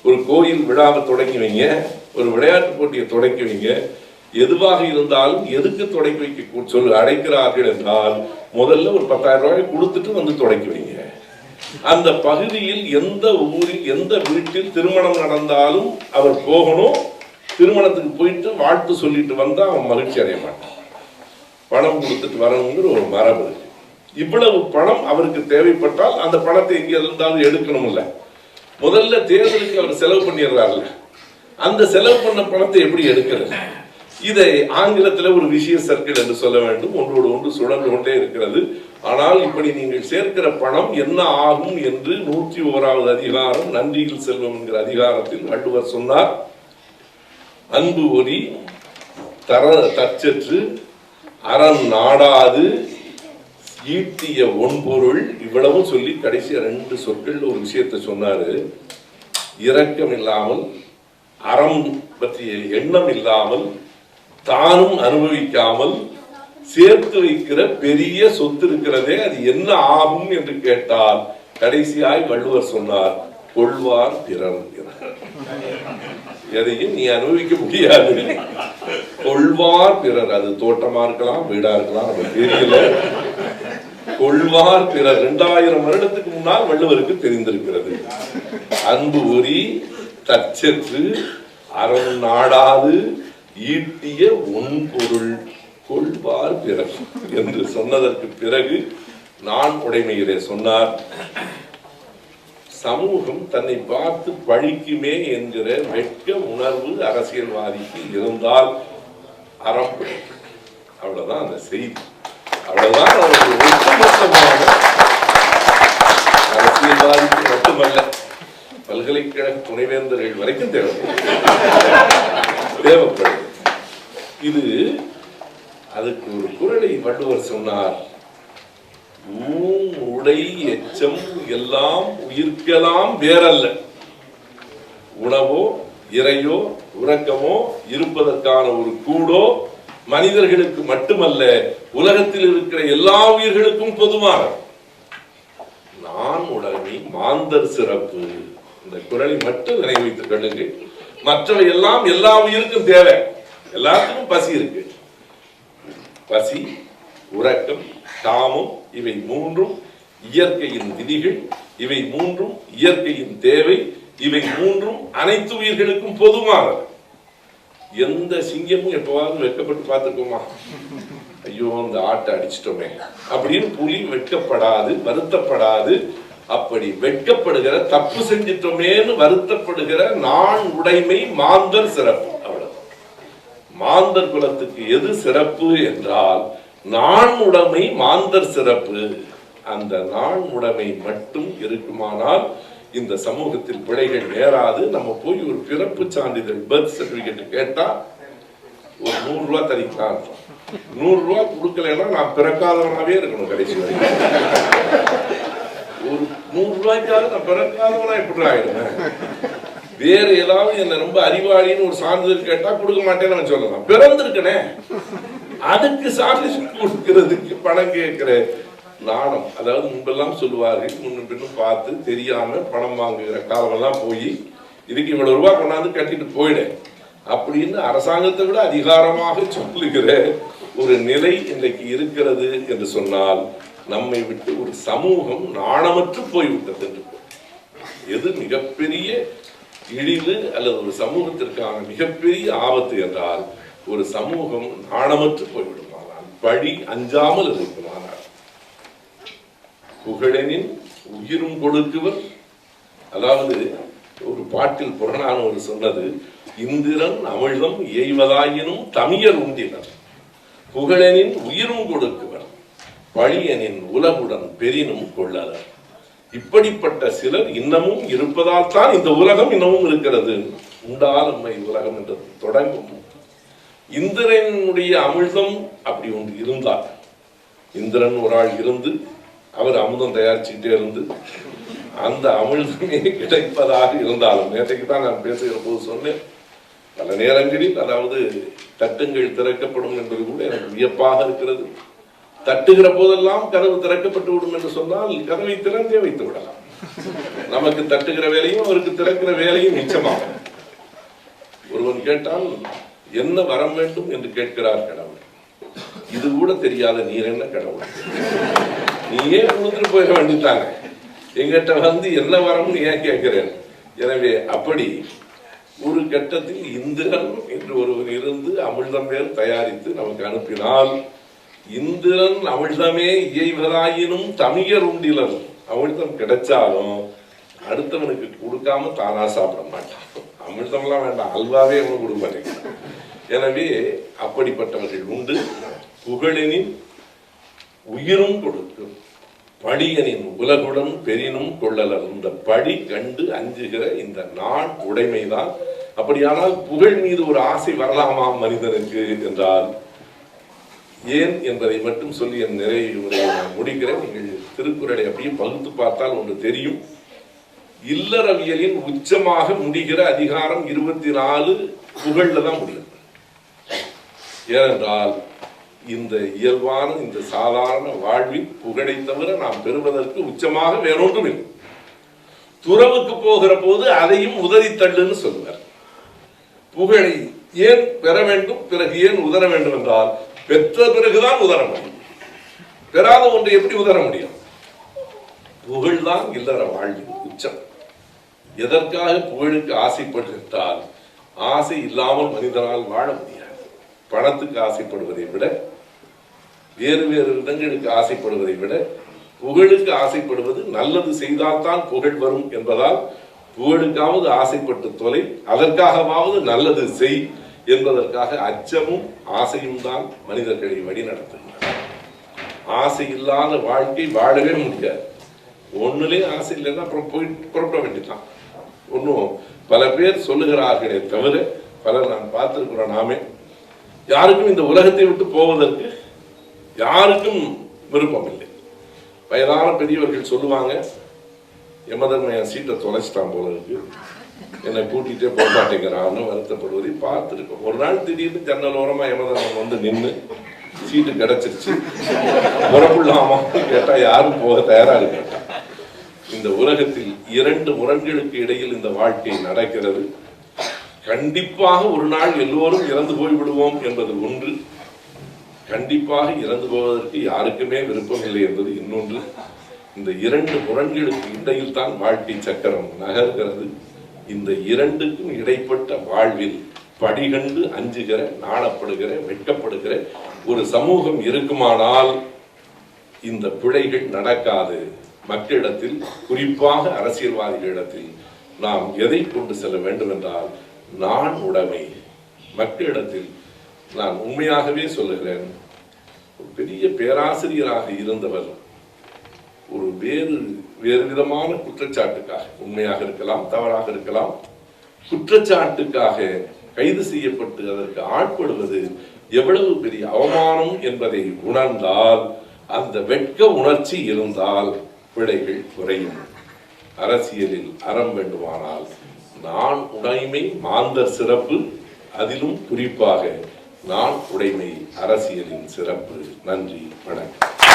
ஒரு கோயில் விழாவை தொடங்கி வைங்க, ஒரு விளையாட்டு போட்டியை தொடங்கி வைங்க, எதுவாக இருந்தாலும் எதுக்கு தொடங்கி வைக்க சொல்லு அழைக்கிறார்கள் என்றால் முதல்ல ஒரு 10,000 ரூபாய் கொடுத்துட்டு வந்து தொடங்கி வைங்க. அந்த பகுதியில் எந்த ஊரில் எந்த வீட்டில் திருமணம் நடந்தாலும் அவர் போகணும். திருமணத்துக்கு போயிட்டு வாழ்த்து சொல்லிட்டு வந்தா அவன் மகிழ்ச்சி அடைய மாட்டான். பணம் கொடுத்துட்டு வரணுங்கிற ஒரு மரபு இருக்கு. இவ்வளவு பணம் அவருக்கு தேவைப்பட்டால் அந்த பணத்தை எங்க இருந்தாலும் எடுக்கணும் இல்ல. முதல்ல தேர்தலுக்கு அவர் செலவு பண்ணிடுறாருல்ல, அந்த செலவு பண்ண பணத்தை எப்படி எடுக்கிறது? இதை ஆங்கிலத்தில் ஒரு விஷய சர்க்கிள் என்று சொல்ல வேண்டும். ஒன்றோடு ஒன்று சுழன்று கொண்டே இருக்கிறது. ஆனால் இப்படி நீங்கள் சேர்க்கிற பணம் என்ன ஆகும் என்று 101வது அதிகாரம் நன்றியில் செல்வம் என்கிற அதிகாரத்தில் வள்ளுவர் சொன்னார். அன்பு ஒரி தற்சற்று அரண் நாடாது ஈட்டிய ஒன்பொருள், இவ்வளவு சொல்லி கடைசி 2 சொற்கள் ஒரு விஷயத்தை சொன்னாரு. இரக்கம் இல்லாமல், அறம் பற்றிய எண்ணம் இல்லாமல், தானும் அனுபவிக்காமல் சேர்த்து வைக்கிற பெரிய சொத்து இருக்கிறதே, அது என்ன ஆகும் என்று கேட்டால் கடைசியாய் வள்ளுவர் சொன்னார், கொள்வார் பிறர். எதையும் நீ அனுபவிக்க முடியாது, கொள்வார் பிறர். அது தோட்டமா இருக்கலாம், வீடா இருக்கலாம், தெரியல. கொள்வார் பிறர் 2000 வருடத்துக்கு முன்னால் வள்ளுவருக்கு தெரிந்திருக்கிறது. அன்பு ஒரி தற்சற்று அறம் நாடாது ஈட்டிய ஒன்பொருள் கொள்வார் பிறர் என்று சொன்னதற்கு பிறகு நான் உடைமையிலே சொன்னார், சமூகம் தன்னை பார்த்து பழிக்குமே என்கிற வெட்க உணர்வு அரசியல்வாதிக்கு இருந்தால் அறம் பிழைக்கும். அவ்வளவுதான் அந்த செய்தி. அவ்வளவுதான் ஒட்டுமொத்தமான அரசியல்வாதிக்கு மட்டுமல்ல, பல்கலைக்கழக துணைவேந்தர்கள் வரைக்கும் தேவைப்படும். இது அதுக்கு ஒரு குறளை வள்ளுவர் சொன்னார், ஊன் உடை எச்சம் எல்லாம் உயிர்க்கலாம் வேறல்ல. உணவோ இறையோ உறக்கமோ இருப்பதற்கான ஒரு கூடோ மனிதர்களுக்கு மட்டுமல்ல, உலகத்தில் இருக்கிற எல்லா உயிர்களுக்கும் பொதுவான. நான் உடைமை மாந்தர் சிறப்பு. இந்த குறளை மட்டும் நினைவு வைத்துக் கொள்ளுங்கள். மற்றவை எல்லாம் எல்லா உயிருக்கும் தேவை. எல்லாத்துக்கும் பசி இருக்கு. பசி, உறக்கம், காமம், இவை 3ம் இயற்கையின் விதிகள். இவை 3ம் இயற்கையின் தேவை. இவை 3ம் அனைத்து உயிர்களுக்கும் பொதுவானது. எந்த சிங்கமும் எப்பவாவது வெட்கப்பட்டு பார்த்துக்கோமா, ஐயோ இந்த ஆட்டை அடிச்சிட்டோமே அப்படின்னு புலி வெட்கப்படாது, வருத்தப்படாது. அப்படி வெட்கப்படுகிற, தப்பு செஞ்சிட்டோமேன்னு வருத்தப்படுகிற நான் உடைமை மாந்தர் சிறப்பு. அவ்வளவு. மாந்தர் குலத்துக்கு எது சிறப்பு என்றால் நான் உடைமை மாந்தர் சிறப்பு. அந்த நான் உடைமை மட்டும் இருக்குமானால் இந்த சமூகத்தில் பிழைகள் நேராது. நம்ம போய் ஒரு பிறப்பு சான்றிதழ் பர்த் சர்டிபிகேட் கேட்டா ஒரு 100 ரூபாய் தரிக்கலாம். 100 ரூபாய் கொடுக்கலன்னா நான் பிறக்காதவனாவே இருக்கணும் கடைசி வரைக்கும். ஒரு 100 ரூபாய்க்காக நான் பிறக்காதவனா எப்படி ஆயிடுவேன்? வேற ஏதாவது என்ன ரொம்ப அறிவாளின்னு ஒரு சான்றிதழ் கேட்டா கொடுக்க மாட்டேன்னு சொல்லலாம். பிறந்திருக்கனே, அதுக்கு சான்றிதழ் கொடுக்கிறதுக்கு பணம் கேட்கிற நாணம். அதாவது முன்பெல்லாம் சொல்லுவார்கள், முன்னும் பின்னும் பார்த்து தெரியாம பணம் வாங்குகிற காலமெல்லாம் போய் இதுக்கு இவ்வளவு ரூபாய் கொண்டாந்து கட்டிட்டு போயிடு அப்படின்னு அரசாங்கத்தை விட அதிகாரமாக சொல்லுகிற ஒரு நிலை இன்றைக்கு இருக்கிறது என்று சொன்னால் நம்மை விட்டு ஒரு சமூகம் நாணமற்று போய்விட்டது என்று. எது மிகப்பெரிய இழிவு அல்லது ஒரு சமூகத்திற்கான மிகப்பெரிய ஆபத்து என்றால் ஒரு சமூகம் நாணமற்று போய்விடுமானால், பழி அஞ்சாமல் இருக்குமானால். புகழனின் உயிரும் கொடுக்குவர். அதாவது ஒரு பாட்டில் புறநானூறு சொன்னது, இந்திரன் அமிழ்தம் எய்வதாயினும் தமியர் உண்டினர், புகழனின் உயிரும் கொடுக்குவர், பழியனின் உலகுடன் பெரினும் கொள்ளலர். இப்படிப்பட்ட சிலர் இன்னமும் இருப்பதால் தான் இந்த உலகம் இன்னமும் இருக்கிறது. உண்டால் நம்மை உலகம் என்று தொடங்கும். இந்திரனுடைய அமிழ்தம் அப்படி ஒன்று இருந்தால், இந்திரன் ஒரு ஆள் இருந்து அவர் அமுதம் தயாரிச்சுட்டே இருந்து அந்த அமிழ்தமே கிடைப்பதாக இருந்தாலும், நேற்றைக்கு தான் நான் பேசுகிற போது சொன்னேன், பல நேரங்களில் அதாவது தட்டுங்கள் திறக்கப்படும் என்பது கூட எனக்கு வியப்பாக இருக்கிறது. தட்டுகிற போதெல்லாம் கதவு திறக்கப்பட்டு விடும் என்று சொன்னால் கதவை திறந்தே வைத்து விடலாம். நமக்கு தட்டுகிற வேலையும் அவருக்கு திறக்கிற வேலையும் மிச்சமாகும். ஒருவன் கேட்டால் என்ன வரம் வேண்டும் என்று கேட்கிறார் கடவுள். இது கூட தெரியாத நீர் என்ன கடவுள், நீயே கொடுத்துட்டு போயிட வேண்டிட்டாங்க, எங்கிட்ட வந்து என்ன வரம்னு ஏன் கேட்கிறேன். எனவே அப்படி ஒரு கட்டத்தில் இந்திரன் என்று ஒருவர் இருந்து அமிழ்தம் மேல் தயாரித்து நமக்கு அனுப்பினால், இந்திரன் அமிழ்தமே இயைவதாயினும் தமியர் உண்டிலர், அமிழ்தம் கிடைச்சாலும் அடுத்தவனுக்கு கொடுக்காம தானா சாப்பிட மாட்டான். அமிழ்தம்லாம் வேண்டாம், அல்வாவே அவனுக்கு கொடுக்க மாட்டேங்க. எனவே அப்படிப்பட்டவர்கள் உண்டு. புகழனின் உயிரும் கொடுக்கும், பழியனின் உலகுடன் பெரினும் கொள்ளலர். இந்த பழி கண்டு அஞ்சுகிற இந்த நான் உடைமைதான். அப்படியானால் புகழ் மீது ஒரு ஆசை வரலாமா மனிதனுக்கு என்றால் ஏன் என்பதை மட்டும் சொல்லி என் நிறைவு உரையை நான் முடிக்கிறேன். நீங்கள் திருக்குறளை அப்படியே பகுத்து பார்த்தால் ஒன்று தெரியும். இல்லறவியலின் உச்சமாக முடிகிற அதிகாரம் 24 புகழ்ல தான் முடியும். ஏனென்றால் இந்த இயல்பான இந்த சாதாரண வாழ்வில் புகழை தவிர நாம் பெறுவதற்கு உச்சமாக வேறொன்றும் இல்லை. துறவுக்கு போகிற போது அதையும் உதறி தள்ளுன்னு சொல்லுவார். புகழை ஏன் பெற வேண்டும், பிறகு ஏன் உதற வேண்டும் என்றால் பெற்ற பிறகுதான் உதற முடியும். பெறாத ஒன்றை எப்படி உதற முடியும்? புகழ்தான் இல்லற வாழ்வின் உச்சம். எதற்காக புகழுக்கு ஆசைப்படுகின்றால், ஆசை இல்லாமல் மனிதனால் வாழ முடியாது. பணத்துக்கு ஆசைப்படுவதை விட, வேறு வேறு இடங்களுக்கு ஆசைப்படுவதை விட புகழுக்கு ஆசைப்படுவது, நல்லது செய்தால்தான் புகழ் வரும் என்பதால் புகழுக்காவது ஆசைப்பட்டு தொலை, அதற்காகவாவது நல்லது செய் என்பதற்காக அச்சமும் ஆசையும் தான் மனிதர்களை வழி நடத்துகின்றன. ஆசை இல்லாத வாழ்க்கை வாழவே முடியாது. ஒண்ணுலே ஆசை இல்லைன்னா அப்புறம் போயிட்டு புறப்பட வேண்டியதான். ஒன்றும் பல பேர் சொல்லுகிறார்களே தவிர, பலர் நான் பார்த்திருக்கிறோம், நாமே யாருக்கும் இந்த உலகத்தை விட்டு போவதற்கு யாருக்கும் விருப்பம் இல்லை. வயதான பெரியவர்கள் சொல்லுவாங்க, யமதர்ம என் சீட்டை தொலைச்சிட்டான் போல இருக்கு, என்னை கூட்டிகிட்டே போக மாட்டேங்கிறான்னு வருத்தப்படுவதை பார்த்துருக்கோம். ஒரு நாள் திடீர்னு ஜன்னல் ஓரமா யமதர்மன் வந்து நின்று சீட்டு கிடைச்சிருச்சு, புறப்படலாமான்னு கேட்டா யாரும் போக தயாரா இருக்கா. இந்த உலகத்தில் 2 முரண்களுக்கு இடையில் இந்த வாழ்க்கை நடக்கிறது. கண்டிப்பாக ஒரு நாள் எல்லோரும் இறந்து போய் விடுவோம் என்பது ஒன்று, கண்டிப்பாக இறந்து போவதற்கு யாருக்குமே விருப்பம் இல்லை என்பது இன்னொன்று. இந்த 2 முரண்களுக்கு இடையில் தான் வாழ்க்கை சக்கரம் நகர்கிறது. இந்த 2க்கும் இடைப்பட்ட வாழ்வில் படிகண்டு அஞ்சுகிற, நாணப்படுகிற, வெட்கப்படுகிற ஒரு சமூகம் இருக்குமானால் இந்த பிழைகள் நடக்காது. மக்களிடத்தில், குறிப்பாக அரசியல்வாதிகளிடத்தில் நாம் எதை கொண்டு செல்ல வேண்டும் என்றால் நான் உடைமை. மக்களிடத்தில் நான் உண்மையாகவே சொல்லுகிறேன், ஒரு பெரிய பேராசிரியராக இருந்தவர் ஒரு வேறு விதமான குற்றச்சாட்டுக்காக, உண்மையாக இருக்கலாம் தவறாக இருக்கலாம், குற்றச்சாட்டுக்காக கைது செய்யப்பட்டு அதற்கு ஆட்படுவது எவ்வளவு பெரிய அவமானம் என்பதை உணர்ந்தால், அந்த வெட்க உணர்ச்சி இருந்தால் பிழைகள் குறையும். அரசியலில் அறம் வேண்டுமானால் நான் உடைமை மாந்தர் சிறப்பு, அதிலும் குறிப்பாக நான் உடைமை அரசியலின் சிறப்பு. நன்றி, வணக்கம்.